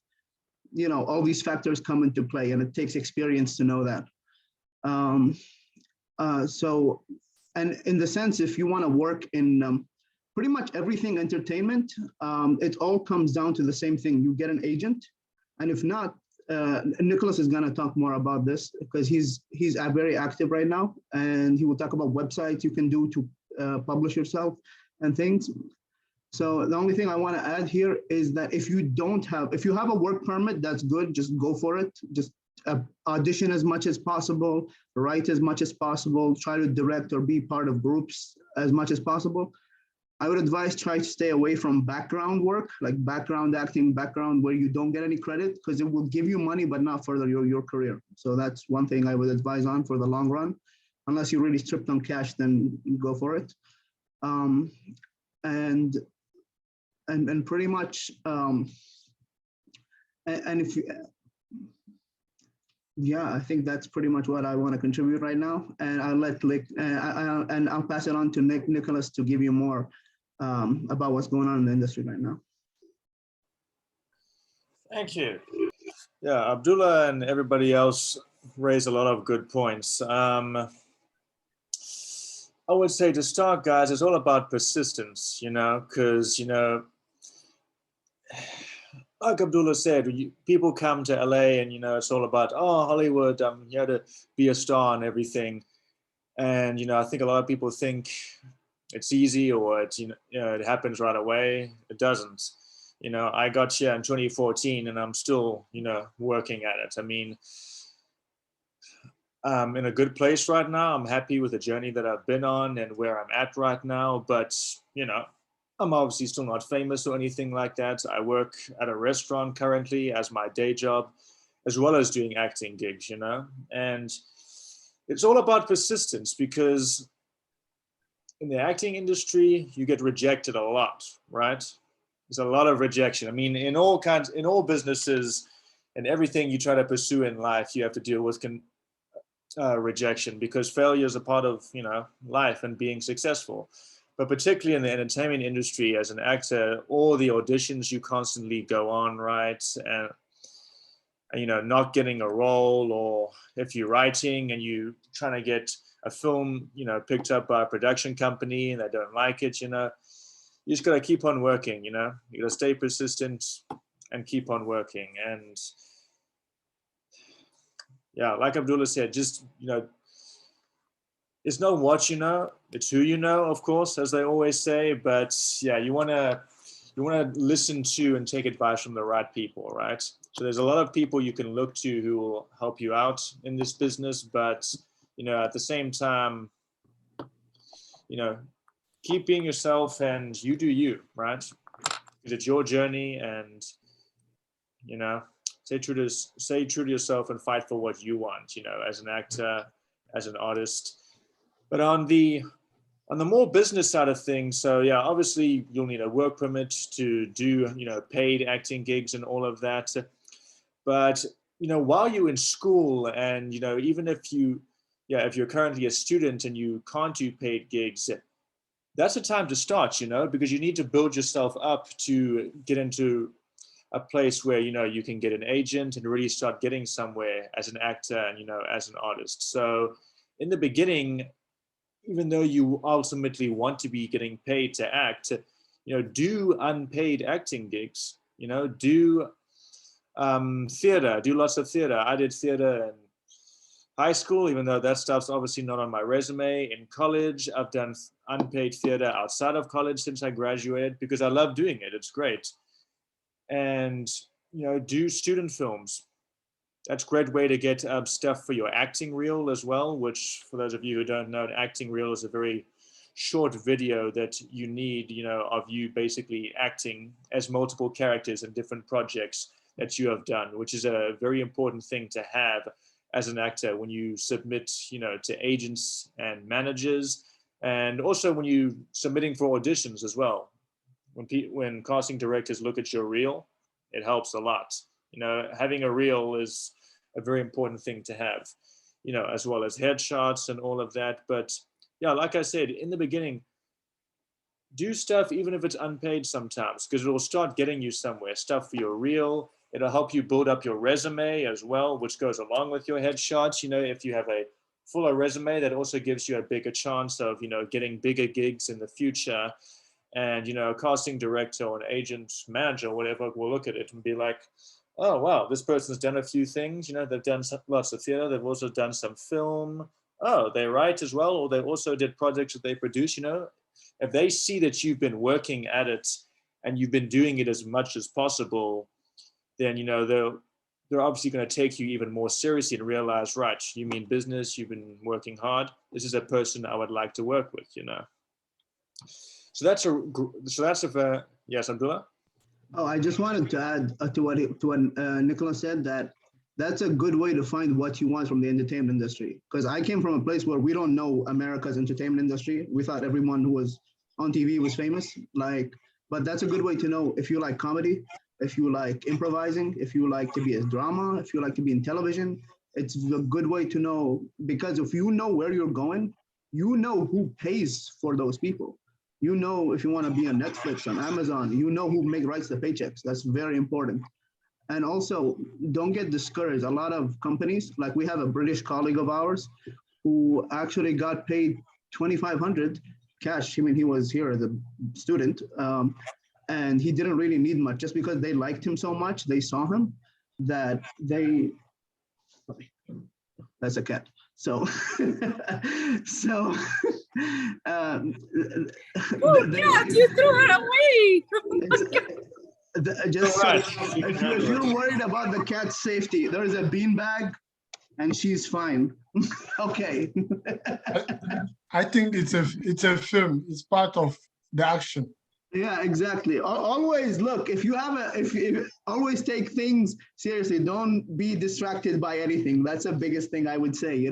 you know, all these factors come into play, and it takes experience to know that. So, and in the sense, if you want to work in pretty much everything entertainment, it all comes down to the same thing. You get an agent, and if not, Nicholas is going to talk more about this because he's very active right now, and he will talk about websites you can do to publish yourself and things. So the only thing I want to add here is that if you have a work permit, that's good. Just go for it. Just audition as much as possible, write as much as possible, try to direct or be part of groups as much as possible. I would advise try to stay away from background work, like background acting, background where you don't get any credit, because it will give you money, but not further your career. So that's one thing I would advise on for the long run. Unless you're really stripped on cash, then go for it. And pretty much, and if you, yeah, I think that's pretty much what I want to contribute right now. And I'll let and I'll pass it on to Nicholas to give you more about what's going on in the industry right now. Thank you. Yeah, Abdullah and everybody else raised a lot of good points. I would say to start, guys, it's all about persistence, you know, because, you know, like Abdullah said, people come to LA and, you know, it's all about, oh, Hollywood, I'm here to be a star and everything. And, you know, I think a lot of people think it's easy or it's, you know, it happens right away. It doesn't. You know, I got here in 2014 and I'm still, you know, working at it. I mean, I'm in a good place right now. I'm happy with the journey that I've been on and where I'm at right now. But, you know, I'm obviously still not famous or anything like that. I work at a restaurant currently as my day job, as well as doing acting gigs, you know. And it's all about persistence, because in the acting industry, you get rejected a lot, right? There's a lot of rejection. I mean, in all businesses and everything you try to pursue in life, you have to deal with rejection, because failure is a part of, you know, life and being successful. But particularly in the entertainment industry, as an actor, all the auditions you constantly go on, right? And you know, not getting a role, or if you're writing and you trying to get a film, you know, picked up by a production company and they don't like it, you know, you just got to keep on working, you know, you got to stay persistent and keep on working. And yeah, like Abdullah said, just, you know, it's not what you know, it's who you know, of course, as they always say. But yeah, you want to listen to and take advice from the right people, right? So there's a lot of people you can look to who will help you out in this business, but, you know, at the same time, you know, keep being yourself and you do you, right? Because it's your journey, and, you know, stay true to yourself and fight for what you want, you know, as an actor, as an artist. But on the more business side of things, so yeah, obviously you'll need a work permit to do, you know, paid acting gigs and all of that. But, you know, while you're in school, and, you know, even if you're currently a student and you can't do paid gigs, that's a time to start, you know, because you need to build yourself up to get into a place where, you know, you can get an agent and really start getting somewhere as an actor and, you know, as an artist. So in the beginning, even though you ultimately want to be getting paid to act, you know, do unpaid acting gigs, you know, do theater, do lots of theater. I did theater in high school, even though that stuff's obviously not on my resume. In college, I've done unpaid theater outside of college since I graduated, because I love doing it. It's great. And, you know, do student films. That's a great way to get stuff for your acting reel as well, which, for those of you who don't know, an acting reel is a very short video that you need, you know, of you basically acting as multiple characters in different projects that you have done, which is a very important thing to have as an actor when you submit, you know, to agents and managers, and also when you submitting for auditions as well. When casting directors look at your reel, it helps a lot. You know, having a reel is a very important thing to have, you know, as well as headshots and all of that. But yeah, like I said, in the beginning, do stuff even if it's unpaid sometimes, because it will start getting you somewhere. Stuff for your reel. It'll help you build up your resume as well, which goes along with your headshots. You know, if you have a fuller resume, that also gives you a bigger chance of, you know, getting bigger gigs in the future. And, you know, a casting director or an agent, manager, whatever, will look at it and be like, oh, wow, this person's done a few things. You know, they've done lots of theater. They've also done some film. Oh, they write as well, or they also did projects that they produce. You know, if they see that you've been working at it and you've been doing it as much as possible, then, you know, they're obviously going to take you even more seriously and realize, right, you mean business, you've been working hard. This is a person I would like to work with, you know. So that's yes, Abdullah. Oh, I just wanted to add to what Nicholas said, that that's a good way to find what you want from the entertainment industry. Because I came from a place where we don't know America's entertainment industry. We thought everyone who was on TV was famous. But that's a good way to know if you like comedy, if you like improvising, if you like to be a drama, if you like to be in television. It's a good way to know, because if you know where you're going, you know who pays for those people. You know, if you want to be on Netflix, on Amazon, you know who writes the paychecks. That's very important. And also, don't get discouraged. A lot of companies, like we have a British colleague of ours who actually got paid 2,500 cash. I mean, he was here as a student, and he didn't really need much, just because they liked him so much. They saw him that they. That's a cat. So, so. Cat, you threw her away. Just so, if you're worried about the cat's safety, there is a beanbag, and she's fine. Okay. I think it's a film. It's part of the action. Yeah, exactly. Always look, if you always take things seriously, don't be distracted by anything. That's the biggest thing I would say,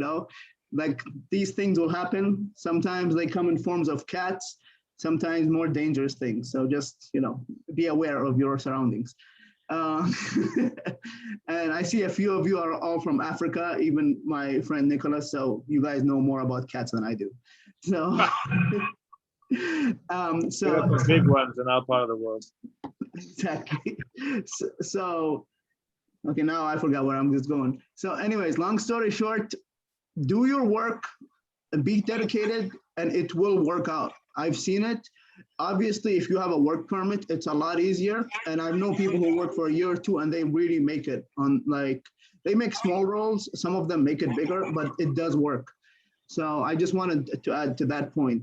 like these things will happen. Sometimes they come in forms of cats, sometimes more dangerous things. So just, be aware of your surroundings. And I see a few of you are all from Africa, even my friend Nicholas. So you guys know more about cats than I do. So, the big ones in our part of the world. Exactly. So, okay, now I forgot where I'm just going. So anyways, long story short, do your work and be dedicated, and it will work out. I've seen it. Obviously, if you have a work permit, it's a lot easier. And I know people who work for a year or two and they really make it they make small roles. Some of them make it bigger, but it does work. So I just wanted to add to that point,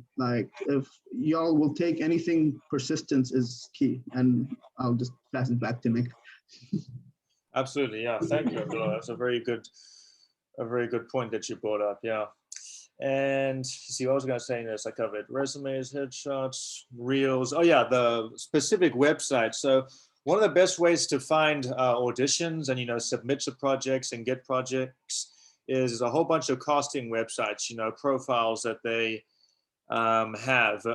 if y'all will take anything, persistence is key. And I'll just pass it back to Nick. Absolutely, yeah. Thank you, Abdullah. That's a very good point that you brought up. Yeah. And see, what I was going to say in this, I covered resumes, headshots, reels. Oh yeah, the specific website. So one of the best ways to find auditions and submit to projects and get projects is a whole bunch of casting websites. Profiles that they have.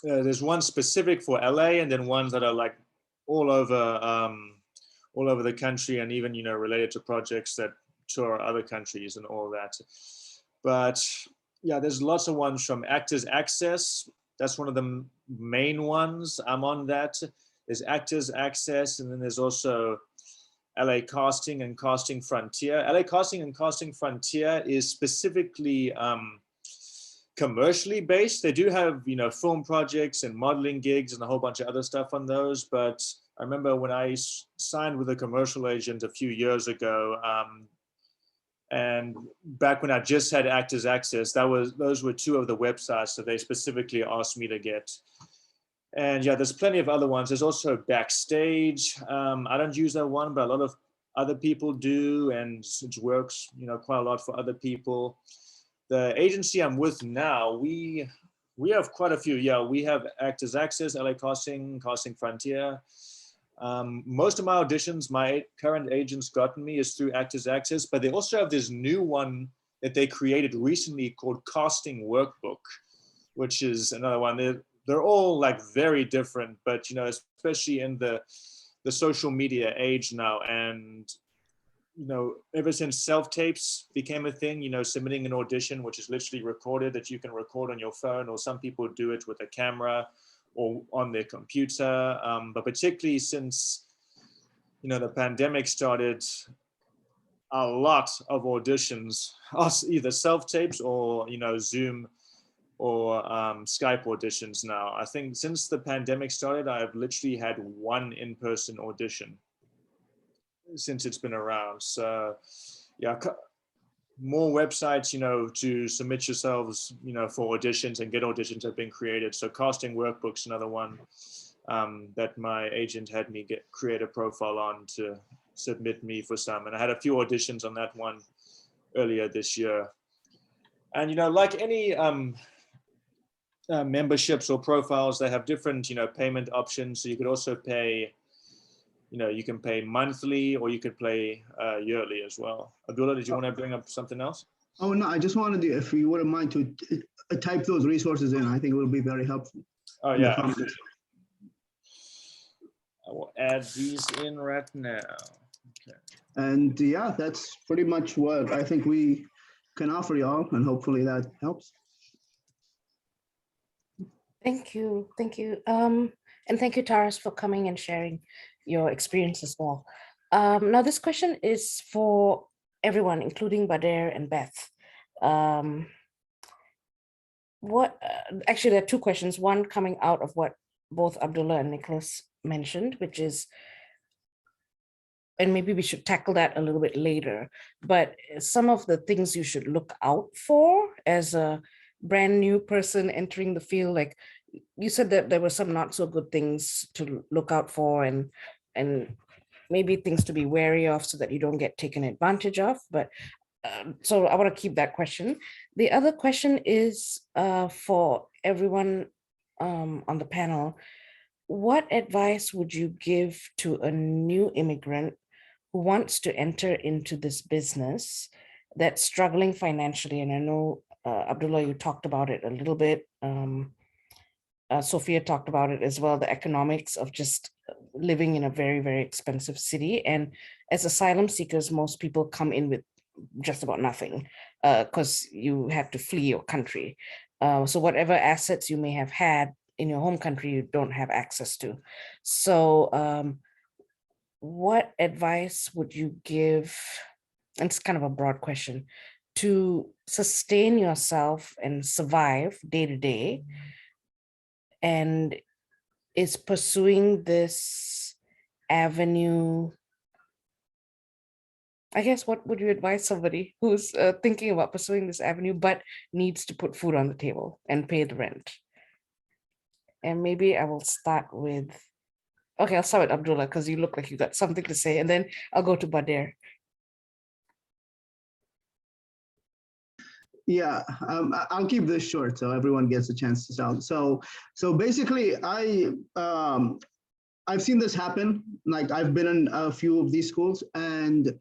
There's one specific for LA, and then ones that are like all over the country, and even related to projects that tour other countries and all that. But yeah, there's lots of ones from Actors Access. That's one of the main ones. I'm on that. There's Actors Access, and then there's also LA Casting and Casting Frontier. LA Casting and Casting Frontier is specifically commercially based. They do have film projects and modeling gigs and a whole bunch of other stuff on those. But I remember when I signed with a commercial agent a few years ago, and back when I just had Actors Access, those were two of the websites that they specifically asked me to get. And yeah, there's plenty of other ones. There's also Backstage. I don't use that one, but a lot of other people do, and it works, quite a lot for other people. The agency I'm with now, we have quite a few. Yeah, we have Actors Access, LA Casting, Casting Frontier. Most of my auditions, my current agent's gotten me is through Actors Access, but they also have this new one that they created recently called Casting Workbook, which is another one. They're all very different, but especially in the social media age now, and ever since self-tapes became a thing, submitting an audition, which is literally recorded, that you can record on your phone, or some people do it with a camera or on their computer. But particularly since, the pandemic started, a lot of auditions are either self-tapes or, Zoom or Skype auditions now. I think since the pandemic started, I've literally had one in-person audition since it's been around. So yeah, more websites, to submit yourselves, for auditions and get auditions have been created. So Casting Workbook's another one that my agent had me create a profile on to submit me for some. And I had a few auditions on that one earlier this year. And, like any memberships or profiles, they have different, payment options. So you could also pay, you can pay monthly or you could pay yearly as well. Abdullah, did you want to bring up something else? Oh, no, I just wanted to, if you wouldn't mind to type those resources in, I think it will be very helpful. Oh, yeah. I will add these in right now. Okay. And yeah, that's pretty much what I think we can offer y'all, and hopefully that helps. Thank you. Thank you. And thank you, Taras, for coming and sharing your experience as well. Now, this question is for everyone, including Bader and Beth. Actually, there are two questions, one coming out of what both Abdullah and Nicholas mentioned, which is, and maybe we should tackle that a little bit later, but some of the things you should look out for as a brand new person entering the field. Like you said that there were some not so good things to look out for and maybe things to be wary of so that you don't get taken advantage of. But so I want to keep that question. The other question is for everyone on the panel. What advice would you give to a new immigrant who wants to enter into this business that's struggling financially? And I know, Abdullah, you talked about it a little bit. Sophia talked about it as well, the economics of just living in a very, very expensive city. And as asylum seekers, most people come in with just about nothing because you have to flee your country. So whatever assets you may have had in your home country, you don't have access to. So what advice would you give, and it's kind of a broad question, to sustain yourself and survive day to day? And is pursuing this avenue, I guess, what would you advise somebody who's thinking about pursuing this avenue but needs to put food on the table and pay the rent? And maybe I will start with, okay, I'll start with Abdullah because you look like you got something to say, and then I'll go to Bader. Yeah, I'll keep this short so everyone gets a chance to sound. So basically, I've seen this happen. Like I've been in a few of these schools, and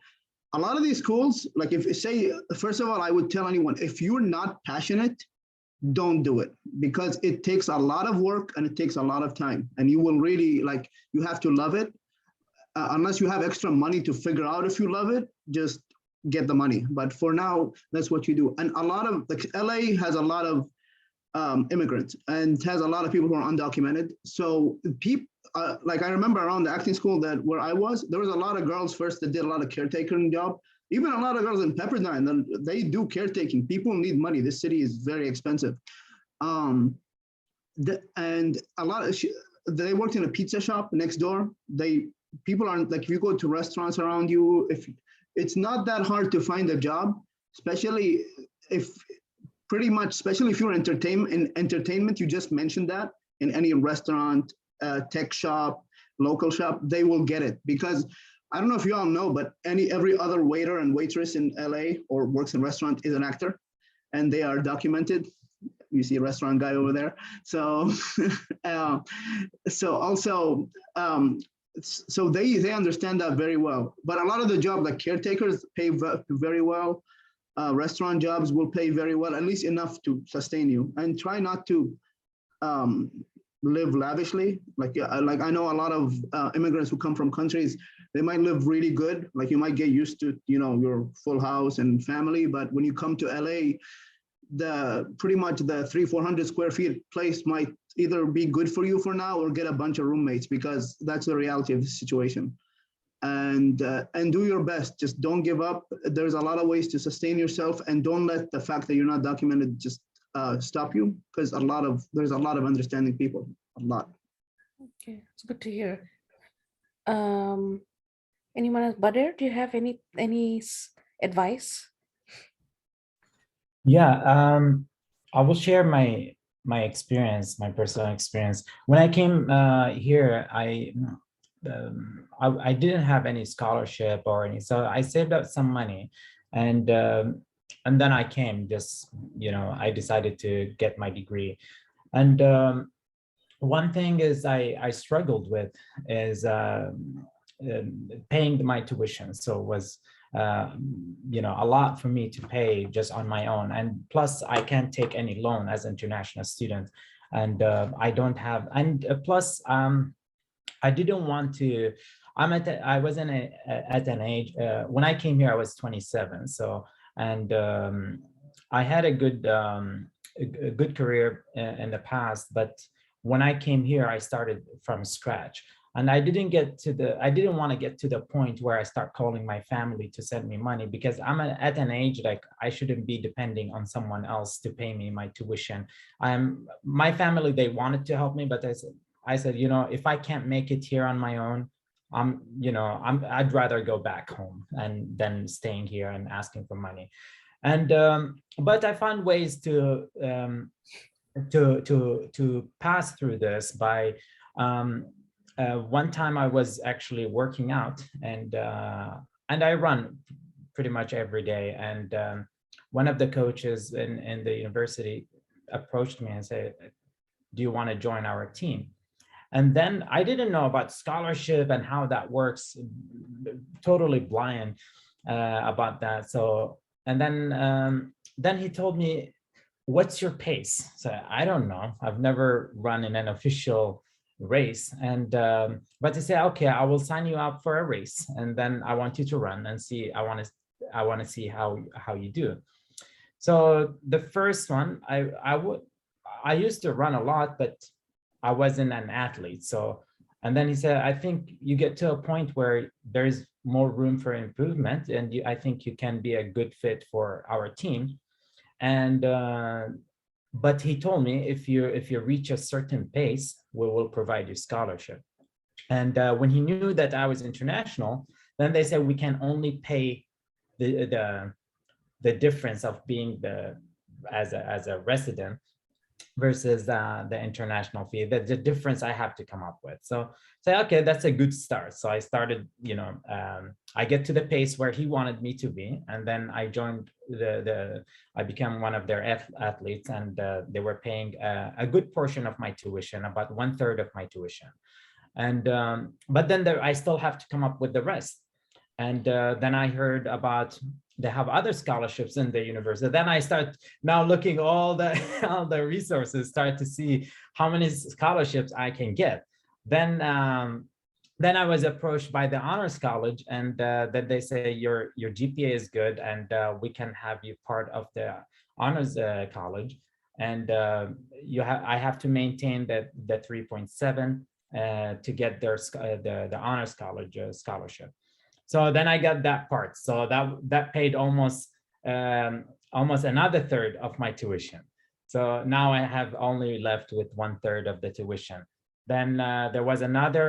a lot of these schools, like if say, first of all, I would tell anyone, if you're not passionate, don't do it, because it takes a lot of work and it takes a lot of time, and you will really, like, you have to love it. Unless you have extra money to figure out if you love it, just get the money. But for now, that's what you do. And a lot of, like, LA has a lot of immigrants and has a lot of people who are undocumented. So people, like I remember around the acting school that where I was, there was a lot of girls first that did a lot of caretaking job. Even a lot of girls in Pepperdine, they do caretaking. People need money. This city is very expensive. And a lot of, they worked in a pizza shop next door. People aren't, like, if you go to restaurants around you, if it's not that hard to find a job, especially if you're in entertainment, you just mentioned that in any restaurant, tech shop, local shop, they will get it. Because I don't know if you all know, but every other waiter and waitress in LA or works in restaurant is an actor, and they are documented. You see a restaurant guy over there. So, so they understand that very well. But a lot of the jobs, like caretakers, pay very well. Restaurant jobs will pay very well, at least enough to sustain you. And try not to live lavishly. Like I know a lot of immigrants who come from countries, they might live really good. Like you might get used to, your full house and family. But when you come to LA, pretty much the 300-400 square feet place might either be good for you for now or get a bunch of roommates, because that's the reality of the situation. And do your best. Just don't give up. There's a lot of ways to sustain yourself, and don't let the fact that you're not documented just stop you, because there's a lot of understanding people, a lot. Okay, it's good to hear. Anyone else? Bader, do you have any advice? Yeah, I will share my experience, my personal experience. When I came here, I didn't have any scholarship or any, so I saved up some money, and then I came. Just I decided to get my degree. And one thing is I struggled with is paying my tuition. So it was a lot for me to pay just on my own. And plus I can't take any loan as an international student. And I don't have, and plus I didn't want to, I was at an age, when I came here, I was 27. So, and I had a good career in the past, but when I came here, I started from scratch. And I didn't want to get to the point where I start calling my family to send me money, because I'm at an age like I shouldn't be depending on someone else to pay me my tuition. My family, they wanted to help me, but I said, if I can't make it here on my own, I'd rather go back home than staying here and asking for money. And but I found ways to pass through this by one time I was actually working out, and I run pretty much every day. And one of the coaches in the university approached me and said, "Do you want to join our team?" And then I didn't know about scholarship and how that works, totally blind about that. So, and then he told me, "What's your pace?" So I don't know. I've never run in an official race. And but they say, "Okay, I will sign you up for a race, and then I want you to run and see. I want to see how you do." So the first one, I used to run a lot, but I wasn't an athlete. So, and then he said, "I think you get to a point where there's more room for improvement, and I think you can be a good fit for our team." And but he told me, if you reach a certain pace, we will provide you scholarship. And when he knew that I was international, then they said we can only pay the difference of being as a resident versus the international fee, the difference I have to come up with. So say, okay, that's a good start. So I started, I get to the pace where he wanted me to be, and then I joined I became one of their athletes, and they were paying a good portion of my tuition, about 1/3 of my tuition. And but then I still have to come up with the rest. And then I heard about they have other scholarships in the university. Then I start now looking all the resources, start to see how many scholarships I can get. Then I was approached by the honors college, and then they say your GPA is good, and we can have you part of the honors college, and I have to maintain the 3.7 to get the honors college scholarship. So then I got that part. So that paid almost another 1/3 of my tuition. So now I have only left with 1/3 of the tuition. Then there was another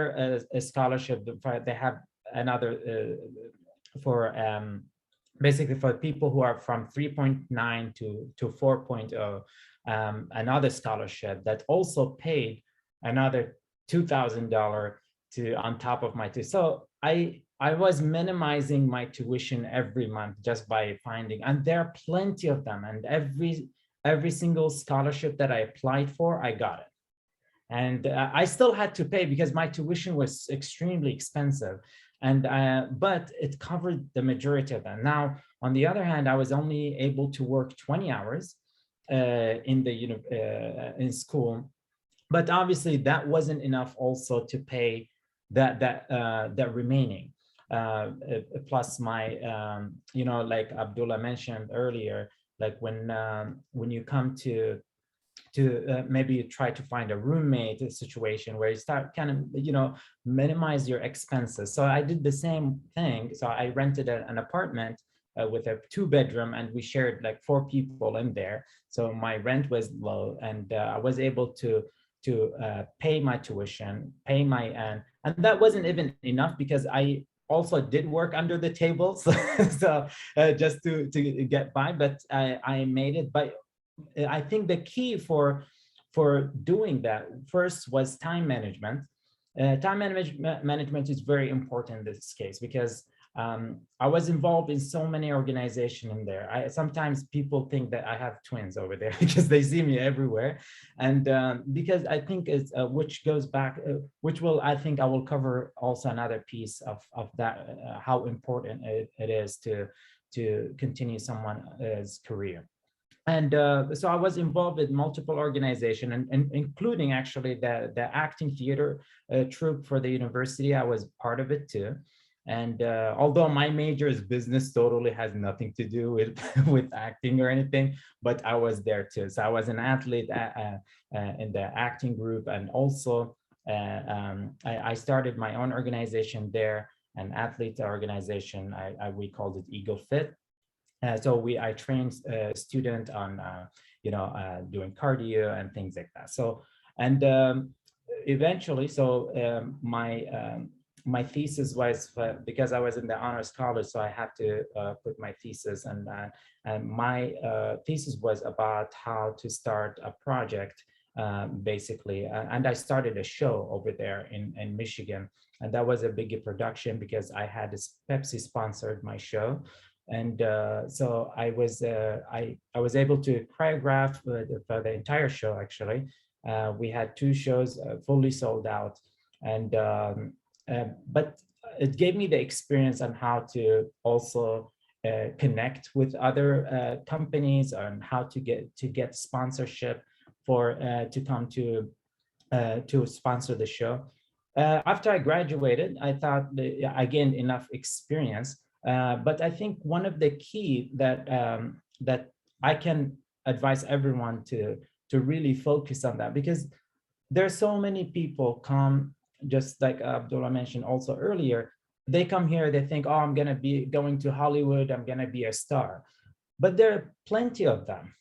scholarship. They have another for basically for people who are from 3.9 to 4.0, another scholarship that also paid another $2,000 on top of my tuition. So I was minimizing my tuition every month just by finding, and there are plenty of them, and every single scholarship that I applied for, I got it. And I still had to pay because my tuition was extremely expensive, and but it covered the majority of them. Now, on the other hand, I was only able to work 20 hours in school, but obviously that wasn't enough also to pay that remaining. Plus my, like Abdullah mentioned earlier, like when you come to maybe you try to find a roommate situation where you start kind of, minimize your expenses. So I did the same thing. So I rented an apartment with a 2-bedroom, and we shared like 4 people in there. So my rent was low, and I was able to pay my tuition, pay my, and that wasn't even enough because I also did work under the table, so just to get by, but I made it. But I think the key for doing that first was time management. Time management is very important in this case, because I was involved in so many organizations in there. Sometimes people think that I have twins over there because they see me everywhere. And because I think it's, which goes back, which will, I think I will cover also another piece of that, how important it is to continue someone's career. And so I was involved with multiple organizations, and including actually the acting theater troupe for the university. I was part of it too. And although my major is business, totally has nothing to do with with acting or anything, but I was there too. So I was an athlete in the acting group, and also I started my own organization there, an athlete organization. We called it Eagle Fit. So I trained student on doing cardio and things like that. So and eventually, so my thesis was, because I was in the honors college, so I had to put my thesis, and my thesis was about how to start a project, basically, and I started a show over there in Michigan, and that was a big production because I had this Pepsi sponsored my show. And so I was able to choreograph for the entire show. Actually, we had 2 shows fully sold out, and but it gave me the experience on how to also connect with other companies, and how to get sponsorship for to come to sponsor the show. After I graduated, I thought I gained enough experience. But I think one of the key that that I can advise everyone to really focus on that, because there's so many people come, just like Abdullah mentioned also earlier, they come here, they think, oh, I'm gonna be going to Hollywood, I'm gonna be a star. But there are plenty of them.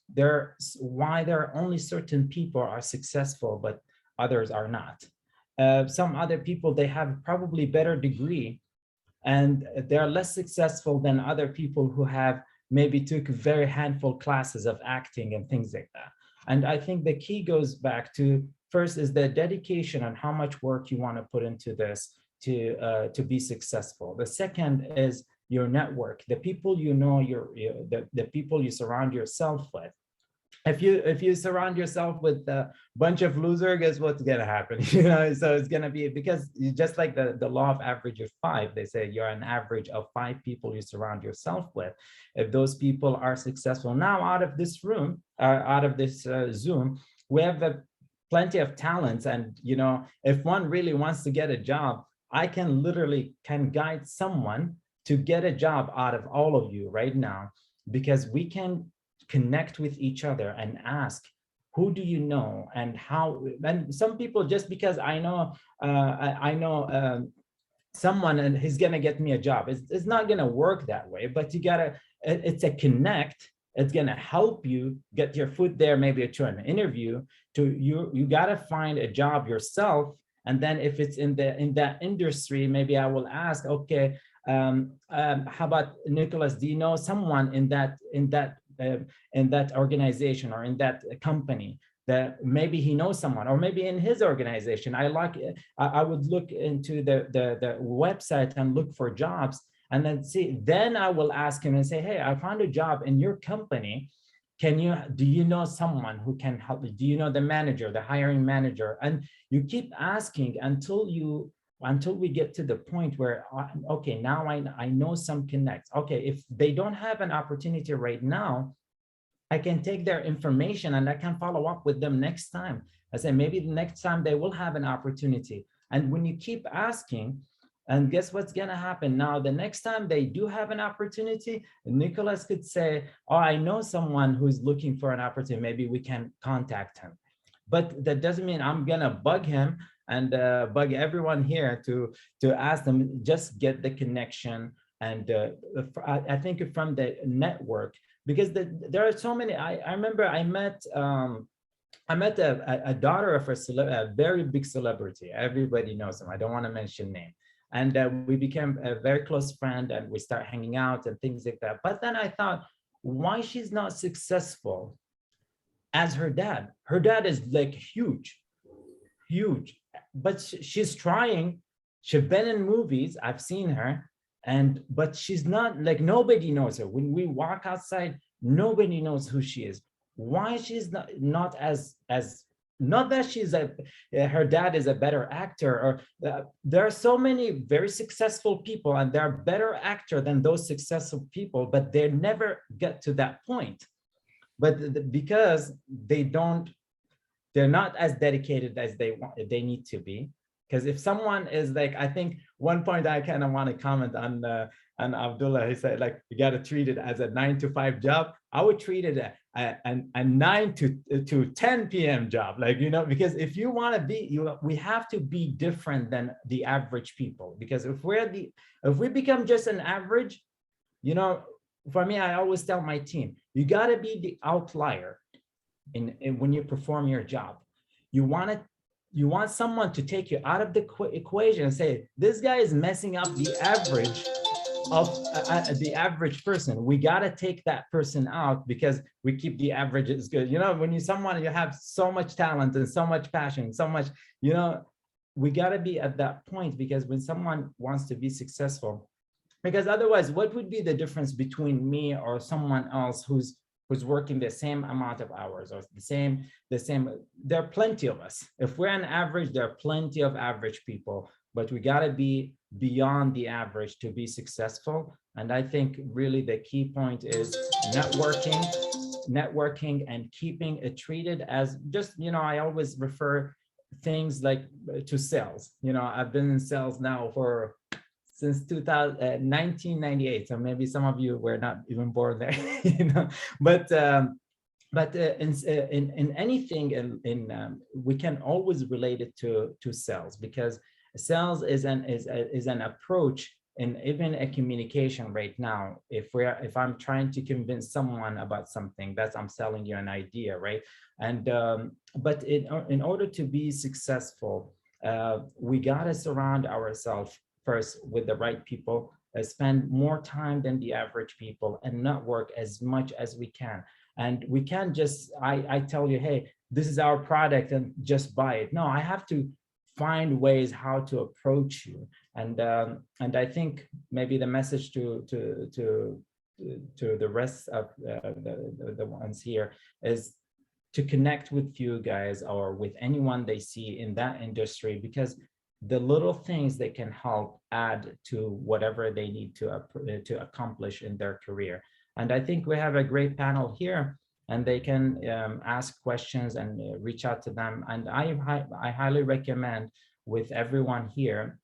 Why there are only certain people are successful, but others are not. Some other people, they have probably better degree, and they're less successful than other people who have maybe took very handful classes of acting and things like that. And I think the key goes back to, first is the dedication and how much work you want to put into this to be successful. The second is your network, the people you know, the people you surround yourself with. If you surround yourself with a bunch of losers, guess what's gonna happen? So it's gonna be, because just like the law of average of 5, they say you're an average of 5 people you surround yourself with. If those people are successful, now out of this room, out of this Zoom, we have plenty of talents, and if one really wants to get a job, I can literally guide someone to get a job out of all of you right now, because we can connect with each other and ask, who do you know, and how. And some people, just because I know someone and he's gonna get me a job, it's not gonna work that way. But you gotta, it's a connect. It's gonna help you get your foot there, maybe to an interview. You gotta find a job yourself, and then if it's in that industry, maybe I will ask, okay, how about Nicholas? Do you know someone in that organization or in that company that maybe he knows someone, or maybe in his organization? I would look into the website and look for jobs, and then see. Then I will ask him and say, hey, I found a job in your company. Do you know someone who can help me? Do you know the manager, the hiring manager? And you keep asking until we get to the point where, okay, now I know some connects. Okay, if they don't have an opportunity right now, I can take their information and I can follow up with them next time. I say, maybe the next time they will have an opportunity. And when you keep asking, and guess what's gonna happen? Now, the next time they do have an opportunity, Nicholas could say, oh, I know someone who's looking for an opportunity, maybe we can contact him. But that doesn't mean I'm gonna bug him and bug everyone here to ask them. Just get the connection. And I think from the network, because there are so many. I remember I met a daughter of a very big celebrity. Everybody knows him. I don't want to mention name. And we became a very close friend, and we start hanging out and things like that. But then I thought, why she's not successful as her dad? Her dad is like huge, but she's trying. She's been in movies. I've seen her. but she's not like, nobody knows her. When we walk outside, nobody knows who she is. Why she's not as not that she's her dad is a better actor, or there are so many very successful people and they're better actor than those successful people, but they never get to that point. But because they're not as dedicated as they need to be. Because if someone is like, I think one point I kind of want to comment on Abdullah, he said, like, you got to treat it as a 9 to 5 job. I would treat it a 9 to 10 p.m. job, like, because if you want to be, we have to be different than the average people. Because if we become just an average, for me, I always tell my team, you got to be the outlier in when you perform your job. You want someone to take you out of the equation and say, this guy is messing up the average of the average person. We got to take that person out because we keep the averages good. When you have so much talent and so much passion, so much, we got to be at that point, because when someone wants to be successful, because otherwise, what would be the difference between me or someone else who's working the same amount of hours, or the same, there are plenty of us. If we're an average, there are plenty of average people, but we got to be beyond the average to be successful. And I think really the key point is networking and keeping it treated as just, I always refer things like to sales. I've been in sales now since 1998, so maybe some of you were not even born there, but in anything, we can always relate it to sales, because sales is an approach in even a communication right now. If I'm trying to convince someone about something, I'm selling you an idea, right? And but in order to be successful, we gotta surround ourselves first with the right people, spend more time than the average people, and network as much as we can. And we can't just, I tell you, hey, this is our product and just buy it. No, I have to find ways how to approach you. And I think maybe the message to the rest of the ones here is to connect with you guys or with anyone they see in that industry, because the little things they can help add to whatever they need to accomplish in their career. And I think we have a great panel here, and they can ask questions and reach out to them. And I highly recommend with everyone here,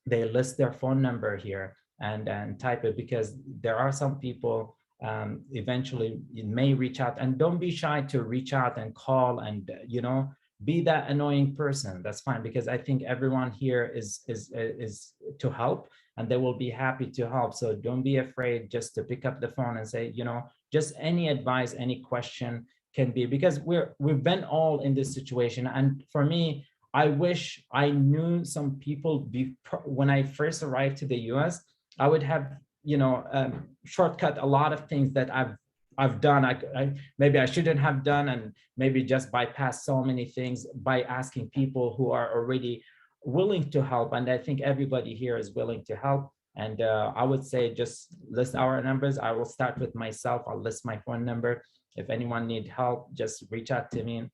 they list their phone number here and type it, because there are some people eventually you may reach out, and don't be shy to reach out and call and be that annoying person. That's fine, because I think everyone here is to help, and they will be happy to help. So don't be afraid just to pick up the phone and say, just any advice, any question can be, because we've been all in this situation. And for me, I wish I knew some people when I first arrived to the US. I would have shortcut a lot of things that I've done. Maybe I shouldn't have done, and maybe just bypass so many things by asking people who are already willing to help. And I think everybody here is willing to help. And I would say just list our numbers. I will start with myself. I'll list my phone number. If anyone needs help, just reach out to me.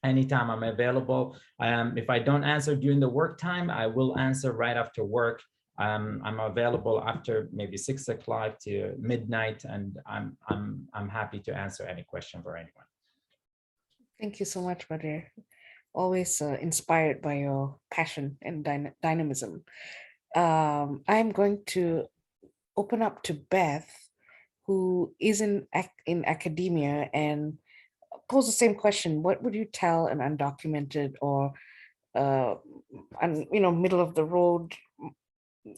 Anytime I'm available. If I don't answer during the work time, I will answer right after work. I'm available after maybe 6 o'clock to midnight, and I'm happy to answer any question for anyone. Thank you so much, Badir. Always inspired by your passion and dynamism. I'm going to open up to Beth, who is in academia, and pose the same question. What would you tell an undocumented or middle of the road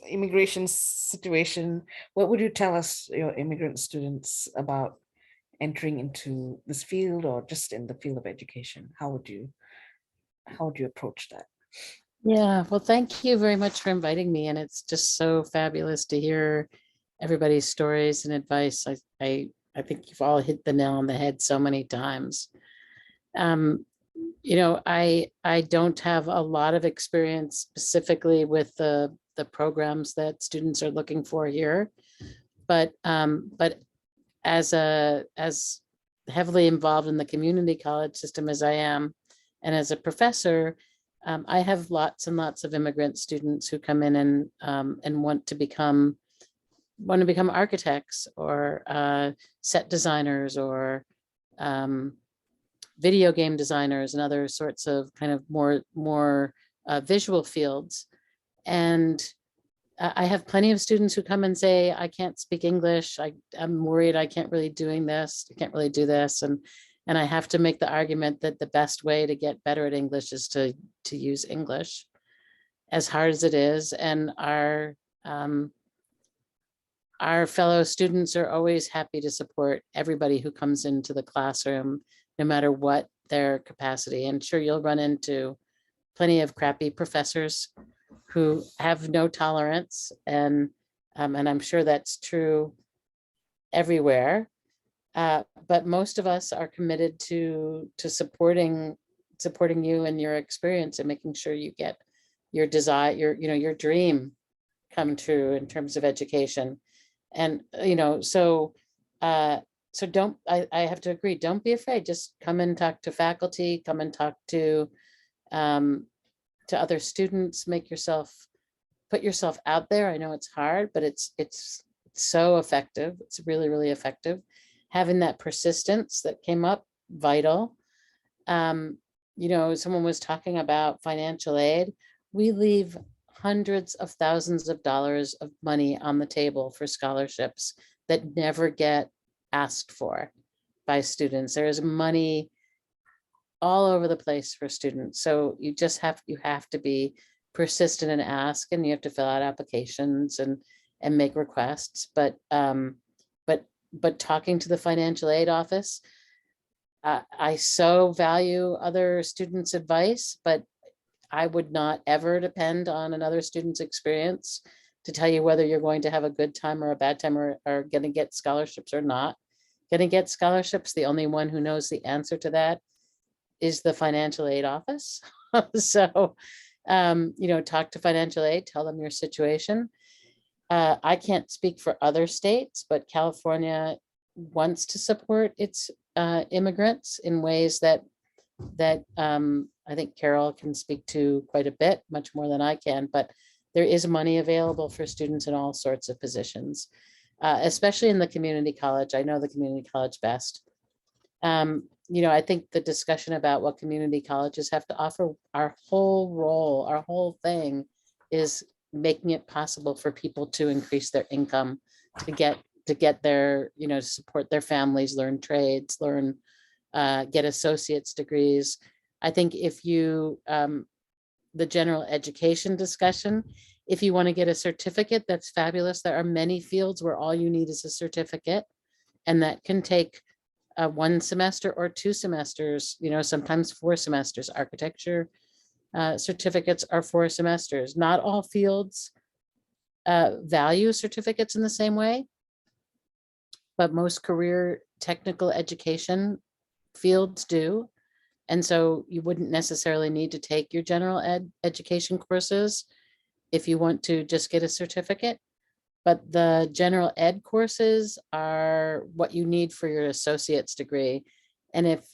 immigration situation? What would you tell us, your immigrant students, about entering into this field or just in the field of education? How would you approach that? Yeah, well, thank you very much for inviting me. And it's just so fabulous to hear everybody's stories and advice. I think you've all hit the nail on the head so many times. I don't have a lot of experience specifically with the the programs that students are looking for here. But as heavily involved in the community college system as I am, and as a professor, I have lots and lots of immigrant students who come in and want to become architects or set designers or video game designers and other sorts of kind of more visual fields. And I have plenty of students who come and say, I can't speak English. I'm worried I can't really do this. And I have to make the argument that the best way to get better at English is to use English, as hard as it is. And our fellow students are always happy to support everybody who comes into the classroom, no matter what their capacity. And sure, you'll run into plenty of crappy professors who have no tolerance, and I'm sure that's true everywhere. But most of us are committed to supporting you and your experience and making sure you get your desire, your dream come true in terms of education. And so don't, I have to agree, don't be afraid. Just come and talk to faculty, come and talk to other students, put yourself out there. I know it's hard, but it's so effective. It's really, really effective. Having that persistence that came up, vital. Someone was talking about financial aid. We leave hundreds of thousands of dollars of money on the table for scholarships that never get asked for by students. There is money all over the place for students. So you have to be persistent and ask, and you have to fill out applications and make requests. But talking to the financial aid office, I so value other students' advice, but I would not ever depend on another student's experience to tell you whether you're going to have a good time or a bad time or going to get scholarships or not going to get scholarships. The only one who knows the answer to that is the financial aid office. So, talk to financial aid, tell them your situation. I can't speak for other states, but California wants to support its immigrants in ways that I think Carol can speak to quite a bit, much more than I can, but there is money available for students in all sorts of positions, especially in the community college. I know the community college best. I think the discussion about what community colleges have to offer, our whole thing is making it possible for people to increase their income, to get their, to support their families, learn trades, get associate's degrees. I think if you, the general education discussion, if you want to get a certificate, that's fabulous. There are many fields where all you need is a certificate, and that can take 1 semester or 2 semesters, sometimes 4 semesters. Architecture certificates are 4 semesters. Not all fields value certificates in the same way, but most career technical education fields do. And so you wouldn't necessarily need to take your general education courses if you want to just get a certificate. But the general ed courses are what you need for your associate's degree. And if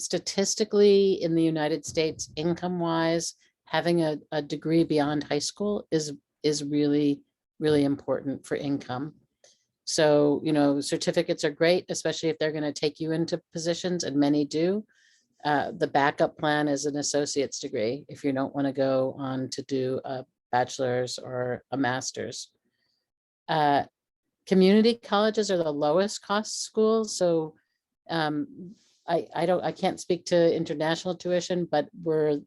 statistically in the United States, income-wise, having a degree beyond high school is really, really important for income. So, certificates are great, especially if they're going to take you into positions, and many do. The backup plan is an associate's degree if you don't want to go on to do a bachelor's or a master's. Community colleges are the lowest cost schools. So I can't speak to international tuition, but we're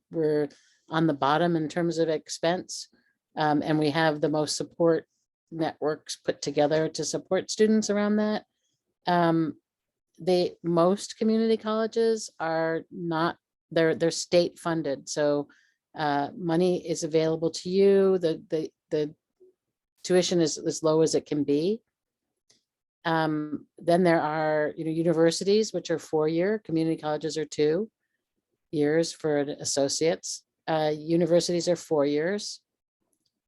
on the bottom in terms of expense. And we have the most support networks put together to support students around that. Most community colleges are not, they're state funded. So money is available to you. The tuition is as low as it can be. Then there are, universities, which are 4-year. Community colleges are 2 years for associates. Universities are 4 years.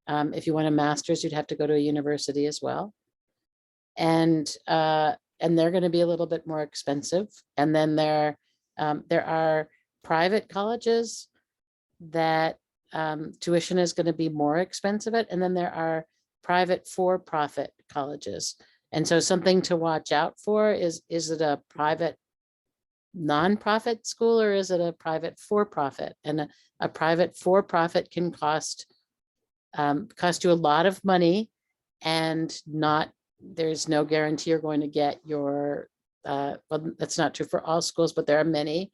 If you want a master's, you'd have to go to a university as well. And they're going to be a little bit more expensive. And then there are private colleges that tuition is going to be more expensive at, and then there are private for-profit colleges. And so something to watch out for is it a private nonprofit school or is it a private for-profit? And a private for-profit can cost you a lot of money, and there's no guarantee you're going to get your, well, that's not true for all schools, but there are many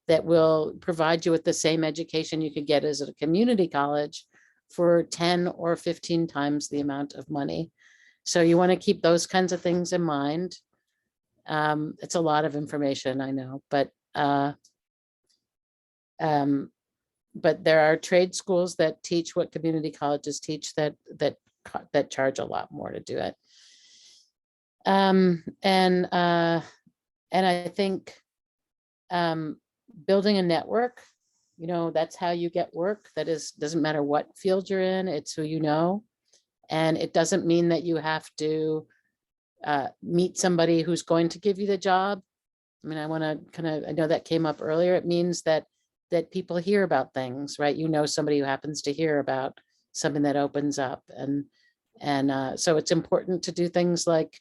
that will provide you with the same education you could get as a community college for 10 or 15 times the amount of money. So you want to keep those kinds of things in mind. It's a lot of information, I know, but there are trade schools that teach what community colleges teach that charge a lot more to do it. And I think building a network, that's how you get work. Doesn't matter what field you're in, it's who you know. And it doesn't mean that you have to meet somebody who's going to give you the job. I mean, I know that came up earlier. It means that people hear about things, right? Somebody who happens to hear about something that opens up. And so it's important to do things like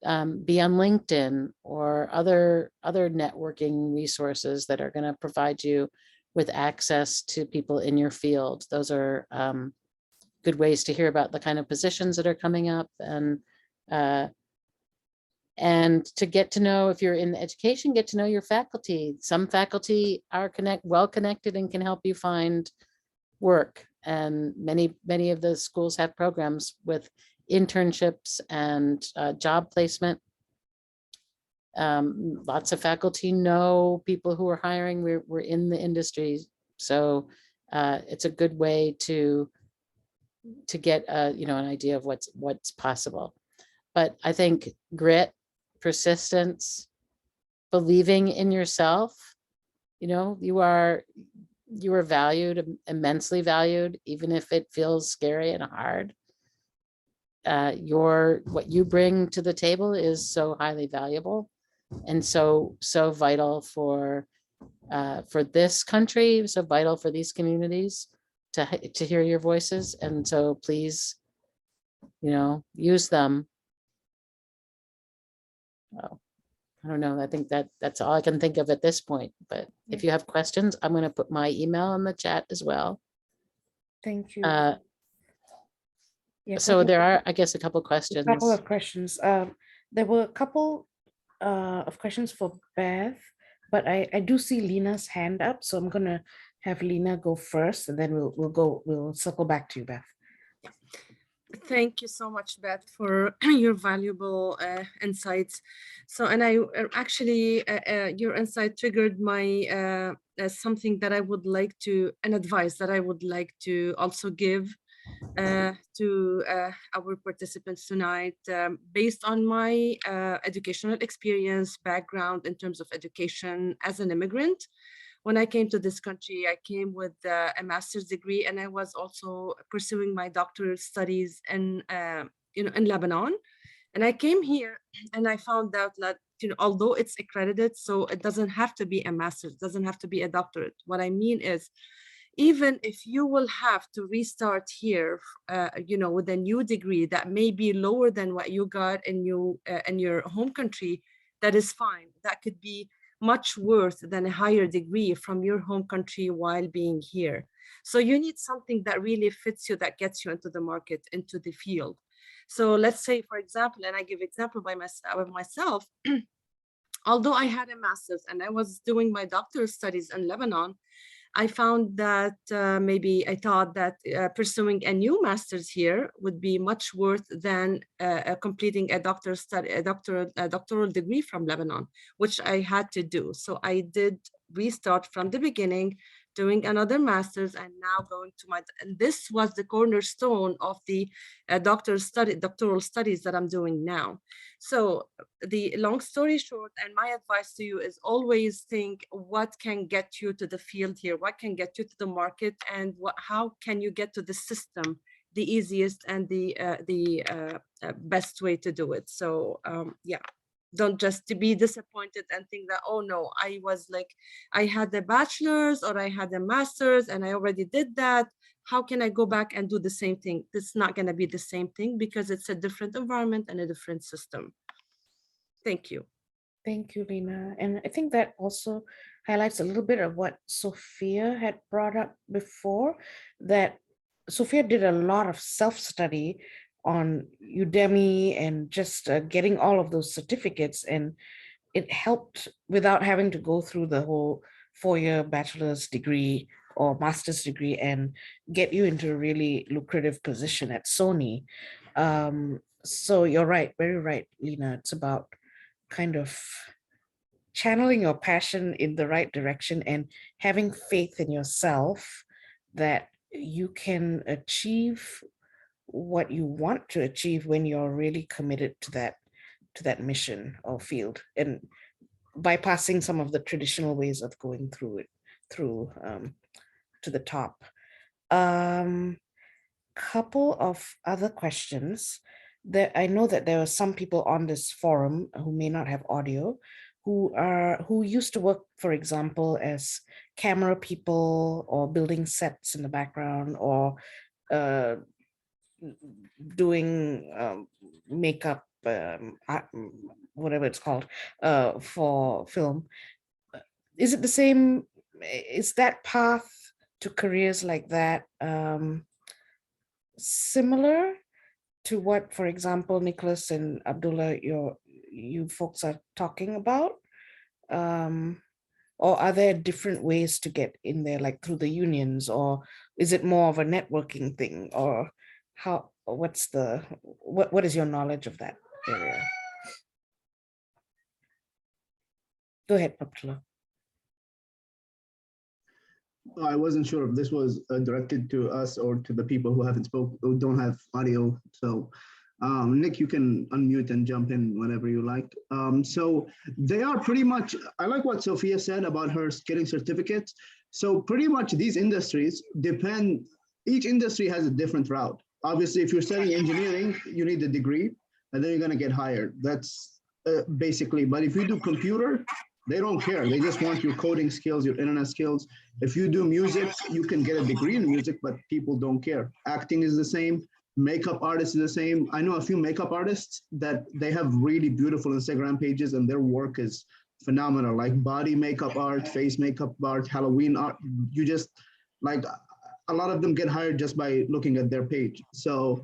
be on LinkedIn or other networking resources that are going to provide you with access to people in your field. Those are good ways to hear about the kind of positions that are coming up, and to get to know, if you're in education, get to know your faculty. Some faculty are well connected and can help you find work. And many of the schools have programs with internships and job placement. Lots of faculty know people who are hiring. We're in the industry, so it's a good way to get an idea of what's possible. But I think grit, persistence, believing in yourself. You are valued, immensely valued, even if it feels scary and hard. What you bring to the table is so highly valuable and so vital for this country, so vital for these communities to hear your voices. And so please, use them. I don't know. I think that's all I can think of at this point. But if you have questions, I'm going to put my email in the chat as well. Thank you. So there are, I guess, a couple questions. A couple of questions. There were a couple of questions for Beth, but I do see Lena's hand up, so I'm gonna have Lena go first, and then we'll circle back to you, Beth. Thank you so much, Beth, for your valuable insights. So, and I actually, your insight triggered my something that I would like to, an advice that I would like to also give to our participants tonight, based on my educational experience, background in terms of education as an immigrant. When I came to this country, I came with a master's degree, and I was also pursuing my doctoral studies in Lebanon. And I came here and I found out that, although it's accredited, so it doesn't have to be a master's, doesn't have to be a doctorate. What I mean is, even if you will have to restart here, with a new degree that may be lower than what you got in your home country, that is fine. That could be much worth than a higher degree from your home country while being here. So you need something that really fits you, that gets you into the market, into the field. So let's say, for example, and I give example by myself, although I had a master's and I was doing my doctoral studies in Lebanon, I found that maybe I thought that pursuing a new master's here would be much worth than completing a doctoral degree from Lebanon, which I had to do. So I did restart from the beginning, doing another master's, and now going to and this was the cornerstone of the doctoral studies that I'm doing now. So the long story short, and my advice to you is always think what can get you to the field here, what can get you to the market, and how can you get to the system the easiest and the best way to do it. So yeah, don't just to be disappointed and think that, oh no, I had a bachelor's or I had a master's and I already did that. How can I go back and do the same thing? It's not going to be the same thing because it's a different environment and a different system. Thank you. Thank you, Lena. And I think that also highlights a little bit of what Sophia had brought up before, that Sophia did a lot of self-study on Udemy and just getting all of those certificates, and it helped without having to go through the whole 4-year bachelor's degree or master's degree and get you into a really lucrative position at Sony. So you're right, very right, Lena. It's about kind of channeling your passion in the right direction and having faith in yourself that you can achieve what you want to achieve when you're really committed to that mission or field, and bypassing some of the traditional ways of going through to the top. Couple of other questions. I know that there are some people on this forum who may not have audio, who used to work, for example, as camera people or building sets in the background, or doing makeup, whatever it's called, for film. Is it the same? Is that path to careers like that similar to what, for example, Nicholas and Abdullah, you folks are talking about? Or are there different ways to get in there, like through the unions, or is it more of a networking thing, or how? What is your knowledge of that area? Go ahead, Abdullah. I wasn't sure if this was directed to us or to the people who who don't have audio. So Nick, you can unmute and jump in whenever you like. So they are pretty much, I like what Sophia said about her getting certificates. So pretty much these industries depend, each industry has a different route. Obviously, if you're studying engineering, you need a degree and then you're gonna get hired. That's basically, but if you do computer, they don't care. They just want your coding skills, your internet skills. If you do music, you can get a degree in music, but people don't care. Acting is the same. Makeup artists is the same. I know a few makeup artists that they have really beautiful Instagram pages and their work is phenomenal, like body makeup art, face makeup art, Halloween art. You just, like, a lot of them get hired just by looking at their page. So,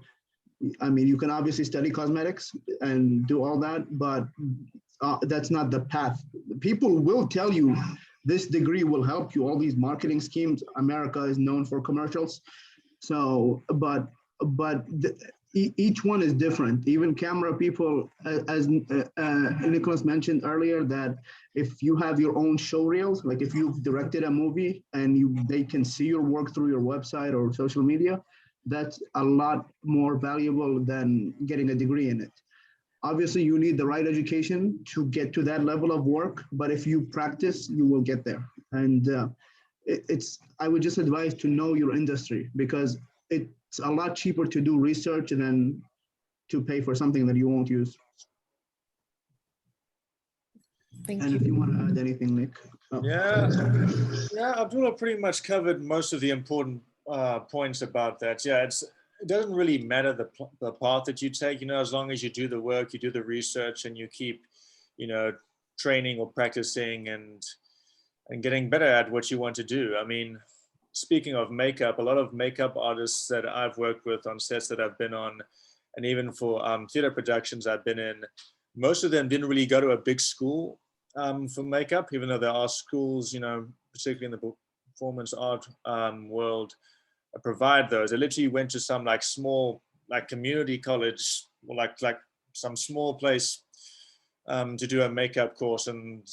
I mean, you can obviously study cosmetics and do all that, but that's not the path. People will tell you this degree will help you, all these marketing schemes. America is known for commercials. So, but each one is different. Even camera people, as Nicholas mentioned earlier, that if you have your own show reels, like if you've directed a movie and they can see your work through your website or social media, that's a lot more valuable than getting a degree in it. Obviously, you need the right education to get to that level of work, but if you practice, you will get there. And I would just advise to know your industry, because it's a lot cheaper to do research than to pay for something that you won't use. Thank and you. if you want to add anything, Nick. Oh. Yeah, Abdullah pretty much covered most of the important points about that. Yeah, it doesn't really matter the path that you take, as long as you do the work, you do the research, and you keep, training or practicing and getting better at what you want to do. I mean, speaking of makeup, a lot of makeup artists that I've worked with on sets that I've been on, and even for theater productions I've been in, most of them didn't really go to a big school for makeup, even though there are schools, particularly in the performance art world, provide those. I literally went to some small community college, or like some small place to do a makeup course, and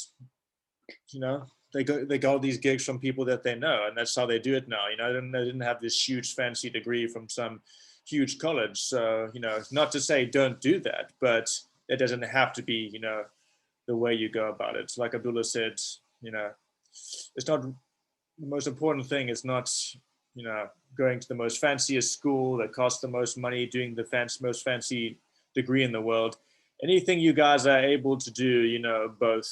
they got these gigs from people that they know, and that's how they do it now. They didn't have this huge fancy degree from some huge college. So not to say don't do that, but it doesn't have to be the way you go about it. So like Abdullah said, it's not, the most important thing is not going to the most fanciest school that costs the most money, doing the most fancy degree in the world. Anything you guys are able to do, both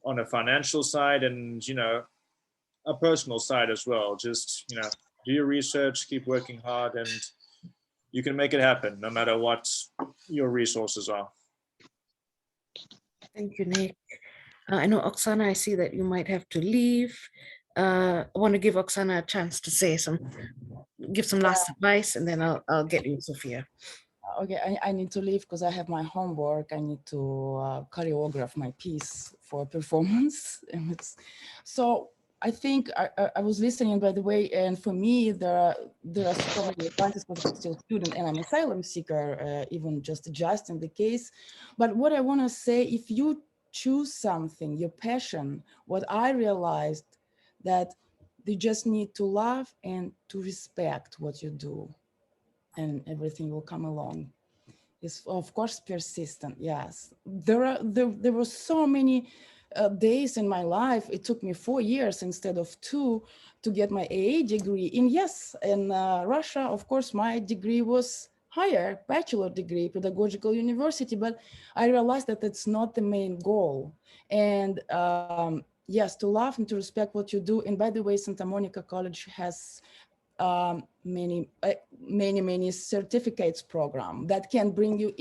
on a financial side and, a personal side as well. Just, do your research, keep working hard, and you can make it happen no matter what your resources are. Thank you, Nick. I know, Oksana, I see that you might have to leave. I want to give Oksana a chance to give some last advice, and then I'll get you, Sophia. Okay, I need to leave because I have my homework. I need to choreograph my piece for performance. And so I think I was listening, by the way, and for me, there are so many advantages because I'm still a student and I'm asylum seeker, even just adjusting the case. But what I want to say, if you choose something, your passion, what I realized that you just need to love and to respect what you do, and everything will come along. It's of course persistent. Yes, there were so many days in my life. It took me 4 years instead of 2 to get my AA degree. And yes, in Russia, of course, my degree was higher, bachelor degree, pedagogical university, but I realized that it's not the main goal. And yes, to love and to respect what you do. And by the way, Santa Monica College has many certificates program that can bring you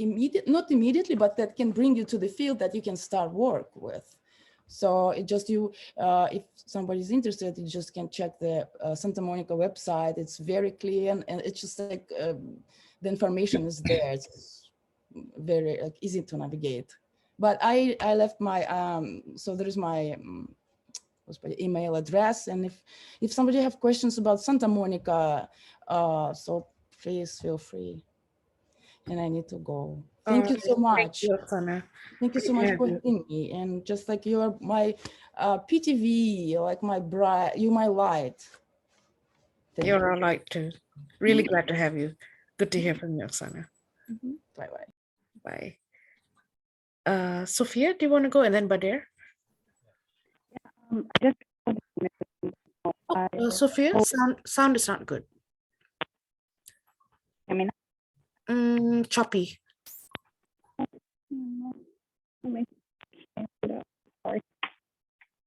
not immediately, but that can bring you to the field that you can start work with. So it just if somebody's interested, you just can check the Santa Monica website. It's very clear, and it's just like the information is there. It's very easy to navigate. But I left my so there is my email address, and if somebody have questions about Santa Monica, so please feel free. And I need to go. Thank you so much. Thank you, Oksana. Thank you so much for having me. And just like you're my PTV, like my bright, you my light. You're our light too. Really glad to have you. Good to hear from you, Oksana. Bye-bye. Bye. Sophia, do you want to go, and then Badir? Sophia, sound is not good. I mean, choppy.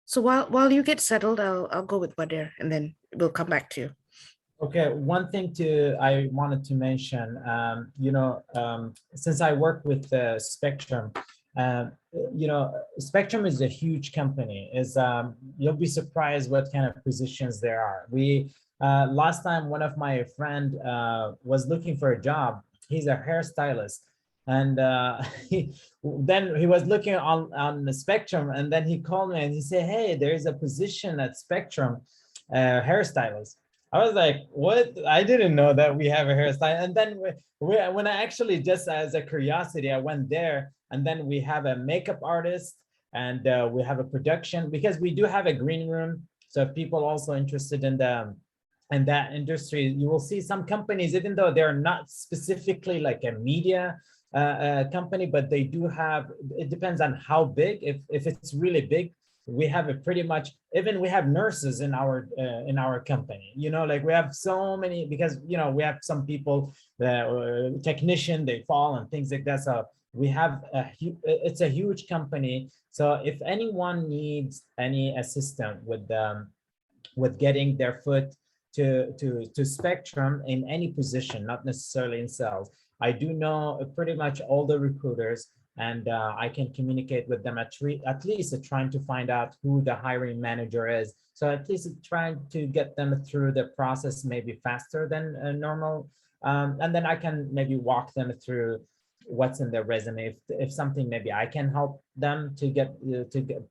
So while you get settled, I'll go with Badir, and then we'll come back to you. Okay, one thing I wanted to mention, since I work with Spectrum, Spectrum is a huge company. You'll be surprised what kind of positions there are. Last time, one of my friend was looking for a job. He's a hairstylist, and then he was looking on the Spectrum, and then he called me and he said, "Hey, there is a position at Spectrum, hairstylist." I was like, what? I didn't know that we have a hairstyle. And then when I actually, just as a curiosity, I went there, and then we have a makeup artist, and we have a production, because we do have a green room. So if people also interested in that industry, you will see some companies, even though they're not specifically like a media company, but they do have, it depends on how big. If it's really big, we have it pretty much, even we have nurses in our company, like we have so many, because we have some people that technician, they fall and things like that. So we have it's a huge company. So if anyone needs any assistance with getting their foot to Spectrum in any position, not necessarily in sales, I do know pretty much all the recruiters, and I can communicate with them at least trying to find out who the hiring manager is. So at least trying to get them through the process maybe faster than normal. And then I can maybe walk them through what's in their resume. If something maybe I can help them to get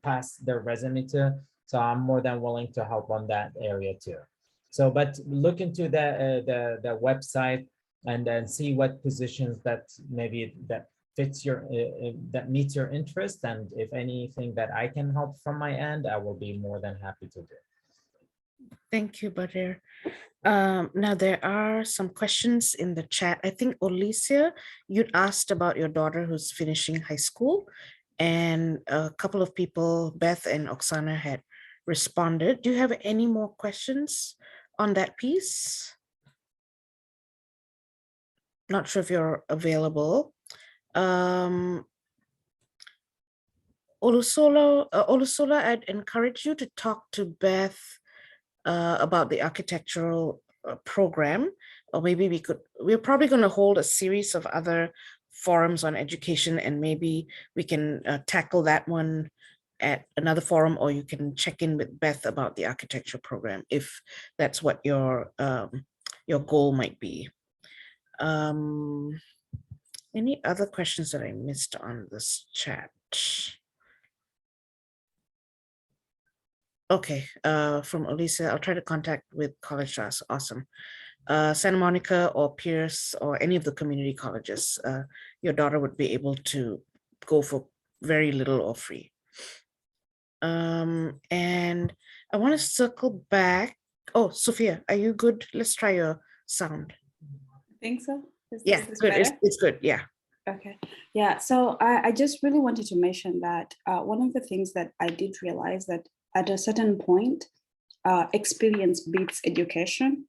past their resume to. So I'm more than willing to help on that area too. So, but look into the website and then see what positions that maybe that fits that meets your interest, and if anything that I can help from my end, I will be more than happy to do. Thank you, Badir. Now there are some questions in the chat. I think Alicia, you'd asked about your daughter who's finishing high school, and a couple of people, Beth and Oksana, had responded. Do you have any more questions on that piece? Not sure if you're available. Olusola, I'd encourage you to talk to Beth about the architectural program, or maybe we're probably going to hold a series of other forums on education, and maybe we can tackle that one at another forum, or you can check in with Beth about the architecture program if that's what your goal might be. Any other questions that I missed on this chat? Okay, from Elisa, I'll try to contact with College Trust. Awesome. Santa Monica or Pierce or any of the community colleges, your daughter would be able to go for very little or free. And I want to circle back. Oh, Sophia, are you good? Let's try your sound. I think so. Yeah, good. It's good. Yeah. Okay. Yeah. So I just really wanted to mention that one of the things that I did realize that at a certain point, experience beats education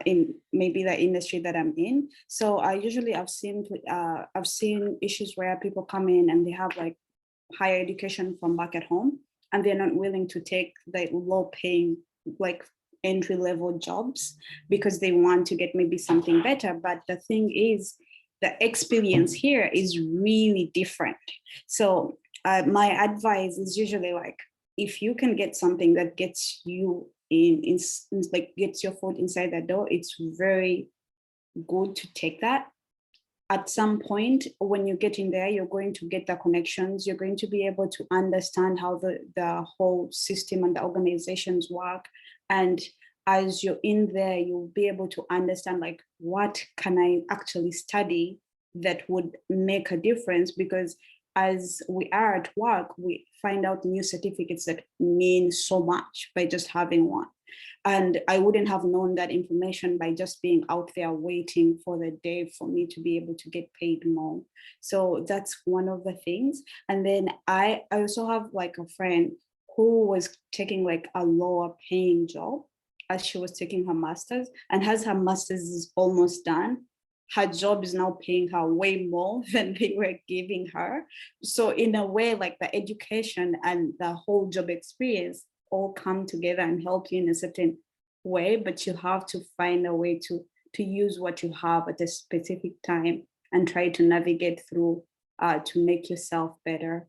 in maybe the industry that I'm in. So I usually I've seen issues where people come in and they have like higher education from back at home, and they're not willing to take the low paying like entry level jobs because they want to get maybe something better. But the thing is, the experience here is really different. So my advice is usually like, if you can get something that gets you in like gets your foot inside the door, it's very good to take that. At some point, when you get in there, you're going to get the connections. You're going to be able to understand how the whole system and the organizations work. And as you're in there, you'll be able to understand like, what can I actually study that would make a difference? Because as we are at work, we find out new certificates that mean so much by just having one. And I wouldn't have known that information by just being out there waiting for the day for me to be able to get paid more. So that's one of the things. And then I also have like a friend who was taking like a lower paying job as she was taking her master's, and as her master's is almost done, her job is now paying her way more than they were giving her. So in a way, like the education and the whole job experience all come together and help you in a certain way, but you have to find a way to use what you have at a specific time and try to navigate through to make yourself better.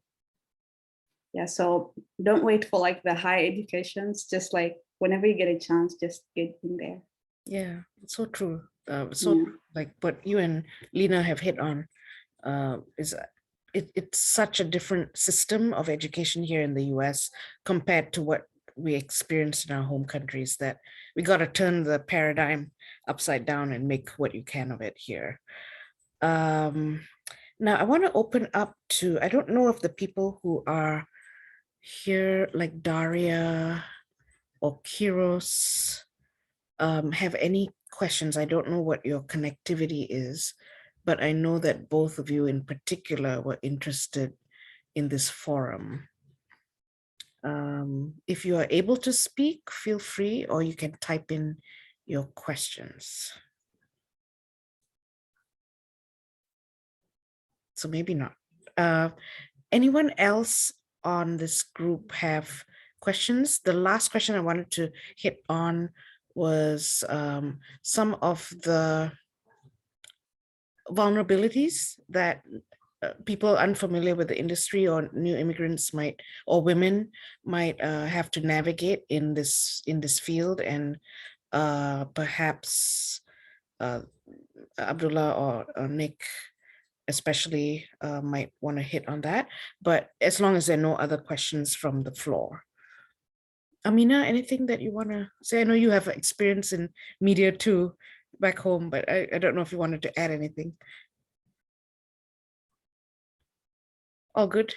Yeah, so don't wait for like the high educations, just like whenever you get a chance, just get in there. Yeah, it's so true. Like what you and Lena have hit on is it's such a different system of education here in the US compared to what we experienced in our home countries, that we got to turn the paradigm upside down and make what you can of it here. Now I want to open up to, I don't know if the people who are here like Daria or Kiros have any questions. I don't know what your connectivity is, but I know that both of you in particular were interested in this forum. If you are able to speak, feel free, or you can type in your questions. So maybe not. Anyone else on this group have questions? The last question I wanted to hit on was some of the vulnerabilities that people unfamiliar with the industry or new immigrants might, or women might have to navigate in this field, and perhaps Abdullah or Nick especially might want to hit on that, but as long as there are no other questions from the floor. Amina, anything that you want to say? I know you have experience in media too back home, but I don't know if you wanted to add anything. All good?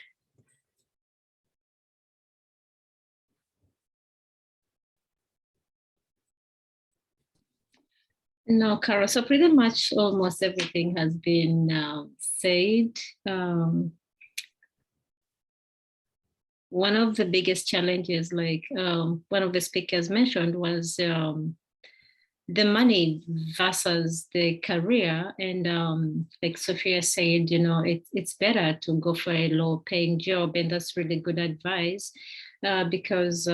No, Cara, so pretty much almost everything has been said. One of the biggest challenges, like one of the speakers mentioned, was the money versus the career. And like Sophia said, you know, it's better to go for a low paying job. And that's really good advice because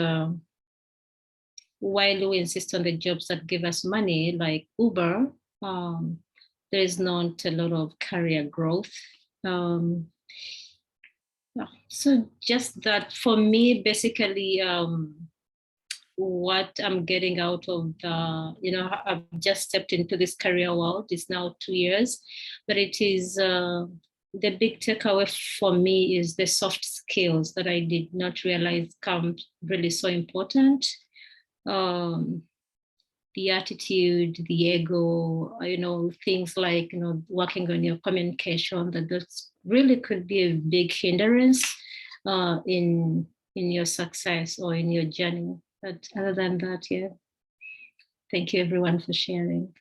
while we insist on the jobs that give us money, like Uber, there is not a lot of career growth. So just that for me, basically, what I'm getting out of the, you know, I've just stepped into this career world. It's now 2 years, but it is the big takeaway for me is the soft skills that I did not realize come really so important. The attitude, the ego, you know, things like, you know, working on your communication, that really could be a big hindrance in your success or in your journey. But other than that, yeah, thank you everyone for sharing.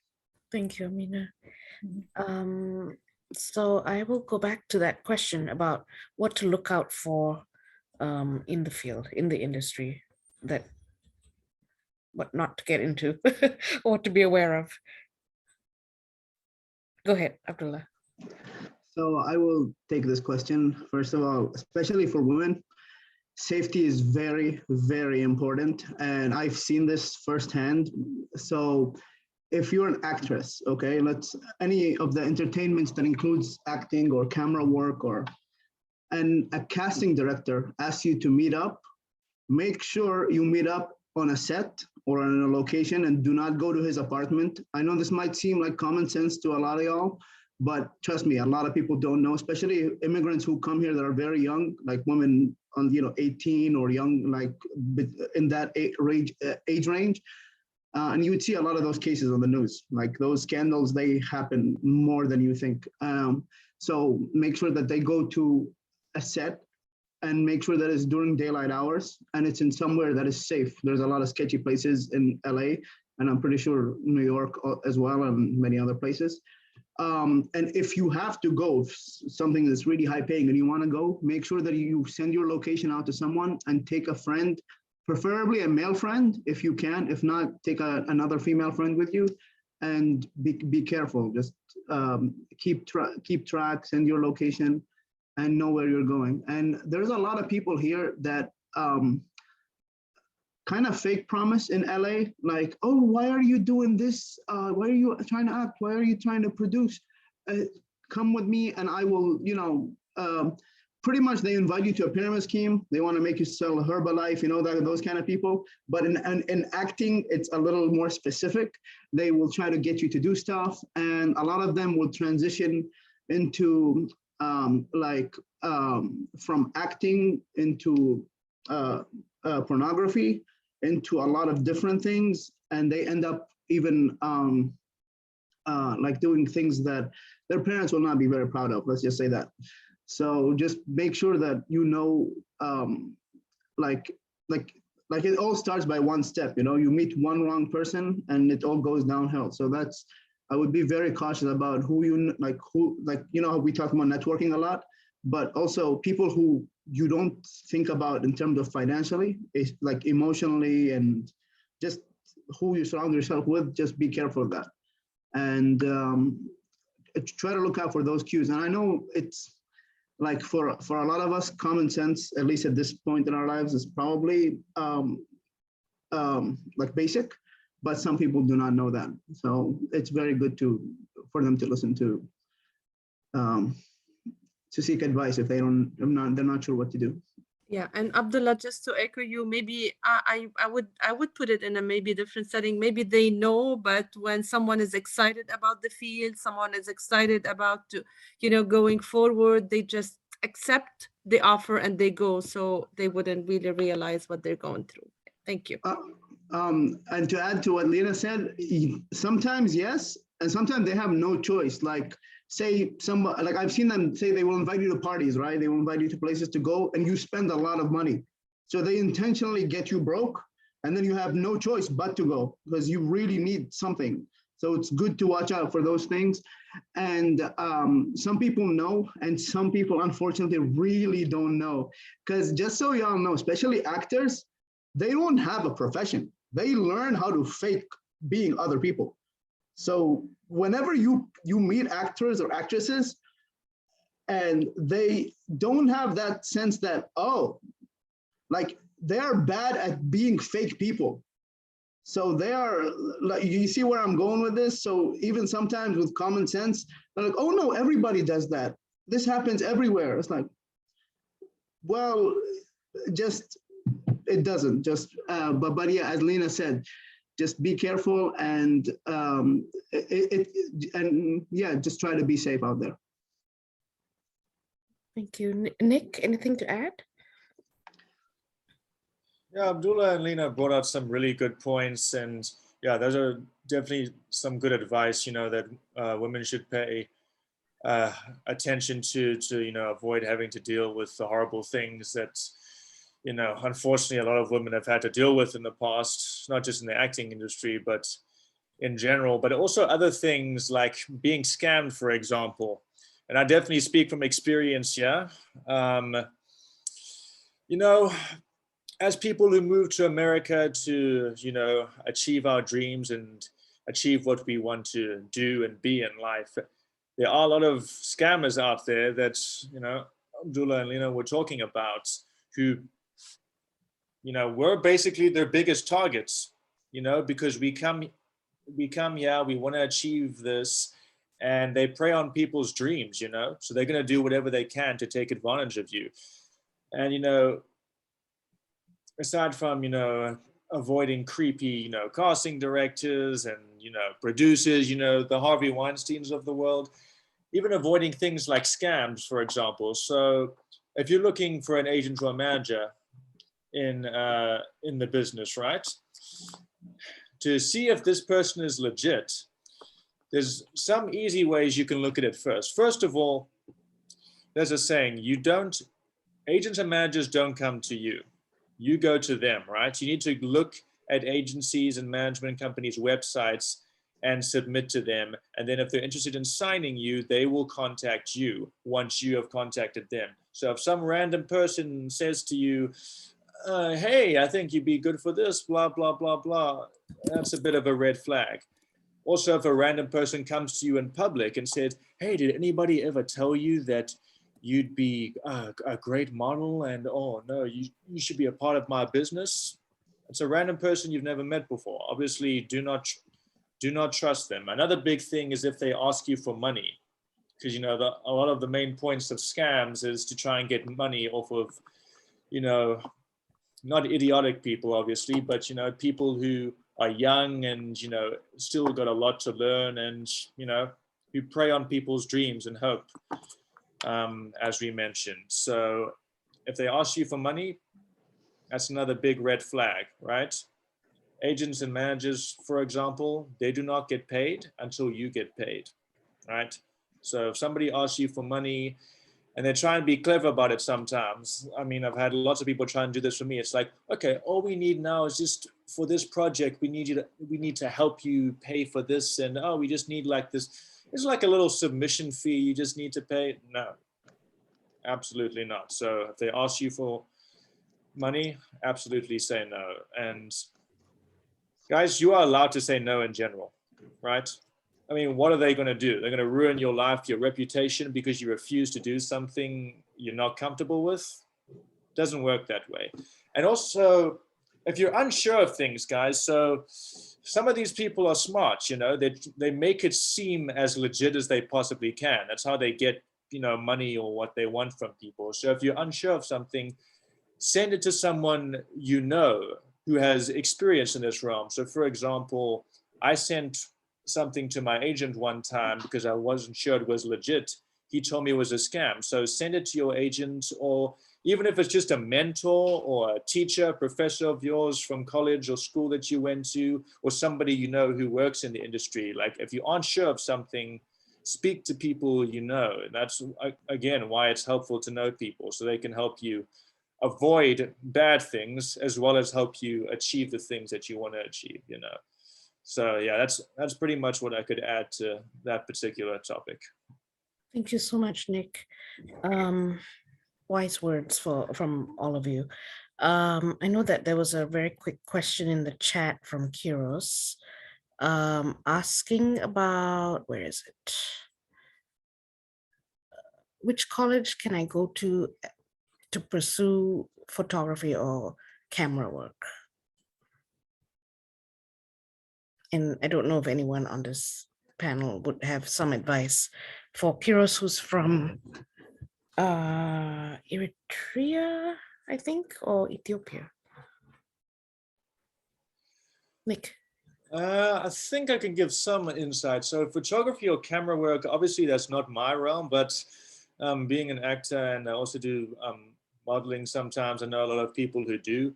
Thank you, Amina. So I will go back to that question about what to look out for in the field, in the industry, that what not to get into, or what to be aware of. Go ahead, Abdullah. So I will take this question. First of all, especially for women, safety is very, very important. And I've seen this firsthand. So if you're an actress, okay, any of the entertainments that includes acting or camera work, and a casting director asks you to meet up, make sure you meet up on a set or in a location and do not go to his apartment. I know this might seem like common sense to a lot of y'all, but trust me, a lot of people don't know, especially immigrants who come here that are very young, like women on 18 or young, like in that age range. And you would see a lot of those cases on the news, like those scandals, they happen more than you think. So make sure that they go to a set and make sure that it's during daylight hours and it's in somewhere that is safe. There's a lot of sketchy places in LA, and I'm pretty sure New York as well, and many other places. And if you have to go, something that's really high paying and you want to go, make sure that you send your location out to someone and take a friend, preferably a male friend if you can. If not, take another female friend with you, and be careful. Just keep track, send your location, and know where you're going. And there's a lot of people here that kind of fake promise in LA, like, oh, why are you doing this? Why are you trying to act? Why are you trying to produce? Come with me and I will, pretty much they invite you to a pyramid scheme. They want to make you sell Herbalife, those kind of people. But in acting, it's a little more specific. They will try to get you to do stuff. And a lot of them will transition into from acting into pornography, into a lot of different things, and they end up even like doing things that their parents will not be very proud of. Let's just say that. So just make sure that like it all starts by one step. You meet one wrong person and it all goes downhill. So I would be very cautious about how we talk about networking a lot, but also people who you don't think about in terms of financially, like emotionally, and just who you surround yourself with. Just be careful of that, and try to look out for those cues. And I know it's like for a lot of us, common sense, at least at this point in our lives, is probably like basic, but some people do not know that. So it's very good for them to listen to seek advice if they're not sure what to do. Yeah, and Abdullah, just to echo you, maybe I would put it in a maybe different setting. Maybe they know, but when someone is excited about the field, someone is excited about going forward, they just accept the offer and they go. So they wouldn't really realize what they're going through. Thank you. And to add to what Lena said, sometimes yes, and sometimes they have no choice. Like say like I've seen them say they will invite you to parties, right? They will invite you to places to go and you spend a lot of money. So they intentionally get you broke and then you have no choice but to go because you really need something. So it's good to watch out for those things. And some people know, and some people unfortunately really don't know. Because just so y'all know, especially actors, they don't have a profession. They learn how to fake being other people. So whenever you meet actors or actresses and they don't have that sense that, oh, like they're bad at being fake people. So they are, like, you see where I'm going with this? So even sometimes with common sense, they're like, oh no, everybody does that. This happens everywhere. It's like, well, just, it doesn't. Just, but yeah, as Lena said, just be careful and yeah, just try to be safe out there. Thank you. Nick, anything to add? Yeah, Abdullah and Lena brought out some really good points, and yeah, those are definitely some good advice, you know, that women should pay attention to, you know, avoid having to deal with the horrible things that, you know, unfortunately a lot of women have had to deal with in the past, not just in the acting industry, but in general, but also other things like being scammed, for example. And I definitely speak from experience, yeah. You know, as people who move to America to, you know, achieve our dreams and achieve what we want to do and be in life, there are a lot of scammers out there that, you know, Abdullah and Lena were talking about, who, you know, we're basically their biggest targets, you know, because we come here, we want to achieve this, and they prey on people's dreams, you know, so they're going to do whatever they can to take advantage of you. And, you know, aside from, you know, avoiding creepy, you know, casting directors and, you know, producers, you know, the Harvey Weinsteins of the world, even avoiding things like scams, for example. So if you're looking for an agent or a manager in the business, right, to see if this person is legit, there's some easy ways you can look at it first. First of all, there's a saying, agents and managers don't come to you. You go to them, right? You need to look at agencies and management companies' websites and submit to them. And then if they're interested in signing you, they will contact you once you have contacted them. So if some random person says to you, hey, I think you'd be good for this, blah, blah, blah, blah, that's a bit of a red flag. Also, if a random person comes to you in public and says, hey, did anybody ever tell you that you'd be a great model and, oh no, you should be a part of my business? It's a random person you've never met before. Obviously, do not trust them. Another big thing is if they ask you for money, because, you know, a lot of the main points of scams is to try and get money off of, you know, not idiotic people, obviously, but, you know, people who are young and, you know, still got a lot to learn and, you know, who prey on people's dreams and hope, as we mentioned. So if they ask you for money, that's another big red flag, right? Agents and managers, for example, they do not get paid until you get paid, right? So if somebody asks you for money, and they try and be clever about it sometimes. I mean, I've had lots of people try and do this for me. It's like, okay, all we need now is just for this project, we need to help you pay for this. And oh, we just need like this. It's like a little submission fee you just need to pay. No, absolutely not. So if they ask you for money, absolutely say no. And guys, you are allowed to say no in general, right? I mean, what are they going to do? They're going to ruin your life, your reputation, because you refuse to do something you're not comfortable with? It doesn't work that way. And also, if you're unsure of things, guys, so some of these people are smart, you know, they make it seem as legit as they possibly can. That's how they get, you know, money or what they want from people. So if you're unsure of something, send it to someone you know who has experience in this realm. So for example, I sent something to my agent one time because I wasn't sure it was legit. He told me it was a scam. So send it to your agent, or even if it's just a mentor or a teacher, professor of yours from college or school that you went to, or somebody you know who works in the industry. Like if you aren't sure of something, speak to people you know. And that's, again, why it's helpful to know people, so they can help you avoid bad things as well as help you achieve the things that you want to achieve, you know. So yeah, that's pretty much what I could add to that particular topic. Thank you so much, Nick. Wise words from all of you. I know that there was a very quick question in the chat from Kiros. asking about, where is it? Which college can I go to pursue photography or camera work? And I don't know if anyone on this panel would have some advice for Kiros, who's from Eritrea, I think, or Ethiopia. Nick. I think I can give some insight. So photography or camera work, obviously that's not my realm, but being an actor and I also do modeling sometimes, I know a lot of people who do.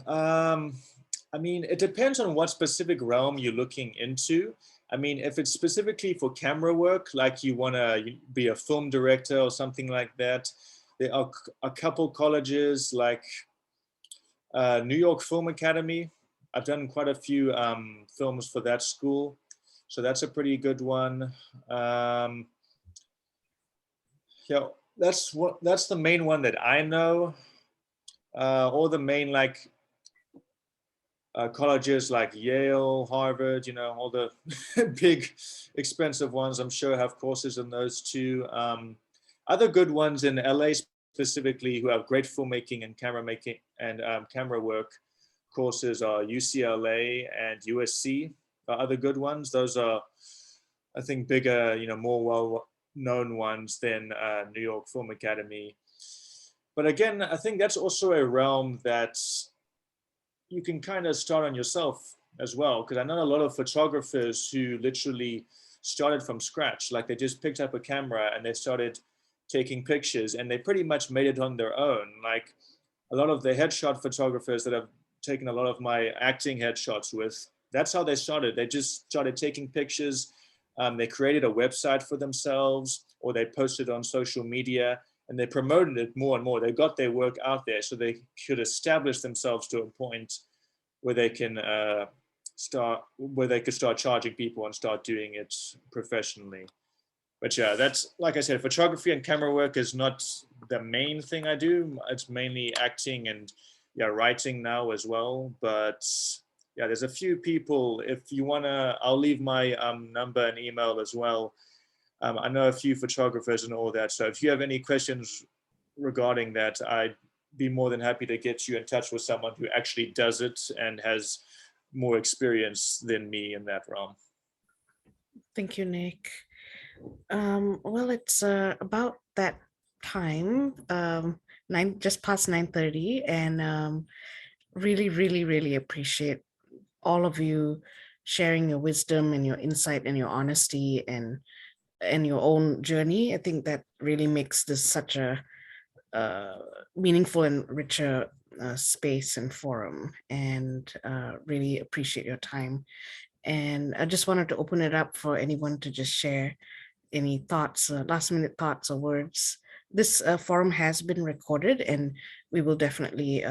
I mean, it depends on what specific realm you're looking into. I mean, if it's specifically for camera work, like you want to be a film director or something like that, there are a couple colleges like New York Film Academy. I've done quite a few films for that school. So that's a pretty good one. Yeah, that's the main one that I know. Or the main like colleges like Yale, Harvard, you know, all the big expensive ones, I'm sure have courses in those too. Other good ones in LA specifically who have great filmmaking and camera making and camera work courses are UCLA and USC are other good ones. Those are, I think, bigger, you know, more well-known ones than New York Film Academy. But again, I think that's also a realm that you can kind of start on yourself as well. Because I know a lot of photographers who literally started from scratch, like they just picked up a camera and they started taking pictures and they pretty much made it on their own. Like a lot of the headshot photographers that have taken a lot of my acting headshots with, that's how they started. They just started taking pictures. They created a website for themselves or they posted on social media and they promoted it more and more. They got their work out there so they could establish themselves to a point where they can could start charging people and start doing it professionally. But yeah, that's, like I said, photography and camera work is not the main thing I do. It's mainly acting and writing now as well. But yeah, there's a few people. If you wanna, I'll leave my number and email as well. I know a few photographers and all that. So if you have any questions regarding that, I'd be more than happy to get you in touch with someone who actually does it and has more experience than me in that realm. Thank you, Nick. Well, it's about that time, just past 9:30, and really, really, really appreciate all of you sharing your wisdom and your insight and your honesty and your own journey. I think that really makes this such a meaningful and richer space and forum, and really appreciate your time. And I just wanted to open it up for anyone to just share any thoughts, last minute thoughts or words. This forum has been recorded and we will definitely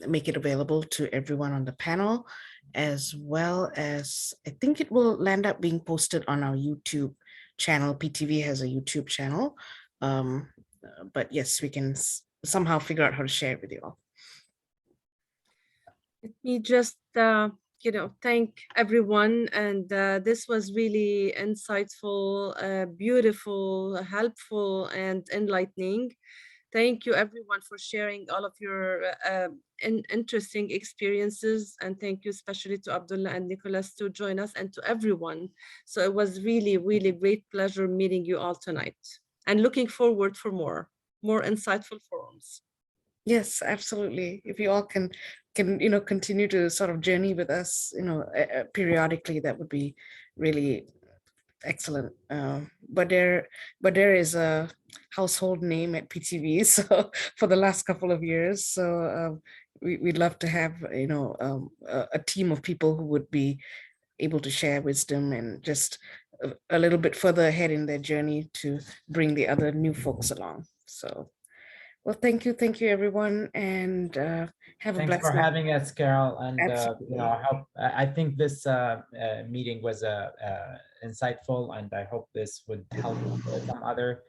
make it available to everyone on the panel, as well as I think it will land up being posted on our YouTube channel. PTV has a YouTube channel. But yes, we can somehow figure out how to share it with you all. Let me just thank everyone, and this was really insightful, beautiful, helpful, and enlightening. Thank you everyone for sharing all of your interesting experiences, and thank you especially to Abdullah and Nicholas to join us, and to everyone. So it was really, really great pleasure meeting you all tonight, and looking forward for more insightful forums. Yes, absolutely. If you all can continue to sort of journey with us, periodically, that would be really excellent. But there is a household name at PTV, so for the last couple of years, so we'd love to have a team of people who would be able to share wisdom and just a little bit further ahead in their journey to bring the other new folks along. So. Well, thank you everyone, and have a blessed night. Thanks for having us, Carol. And I think this meeting was insightful, and I hope this would help some other,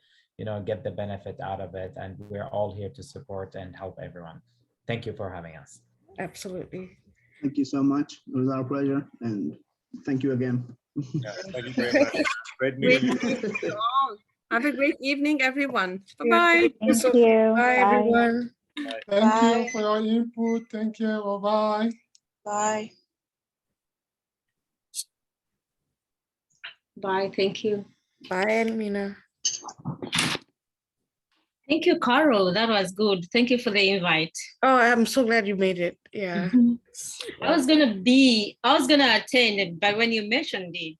get the benefit out of it. And we're all here to support and help everyone. Thank you for having us. Absolutely. Thank you so much. It was our pleasure, and thank you again. Yeah, thank you very much. Great meeting you. Have a great evening, everyone. Yeah, Bye-bye. Thank you. Bye, everyone. Thank you for your input. Thank you. Bye-bye. Bye. Bye. Thank you. Bye, Elmina. Thank you, Carol. That was good. Thank you for the invite. Oh, I'm so glad you made it. Yeah. I was gonna attend, but when you mentioned it,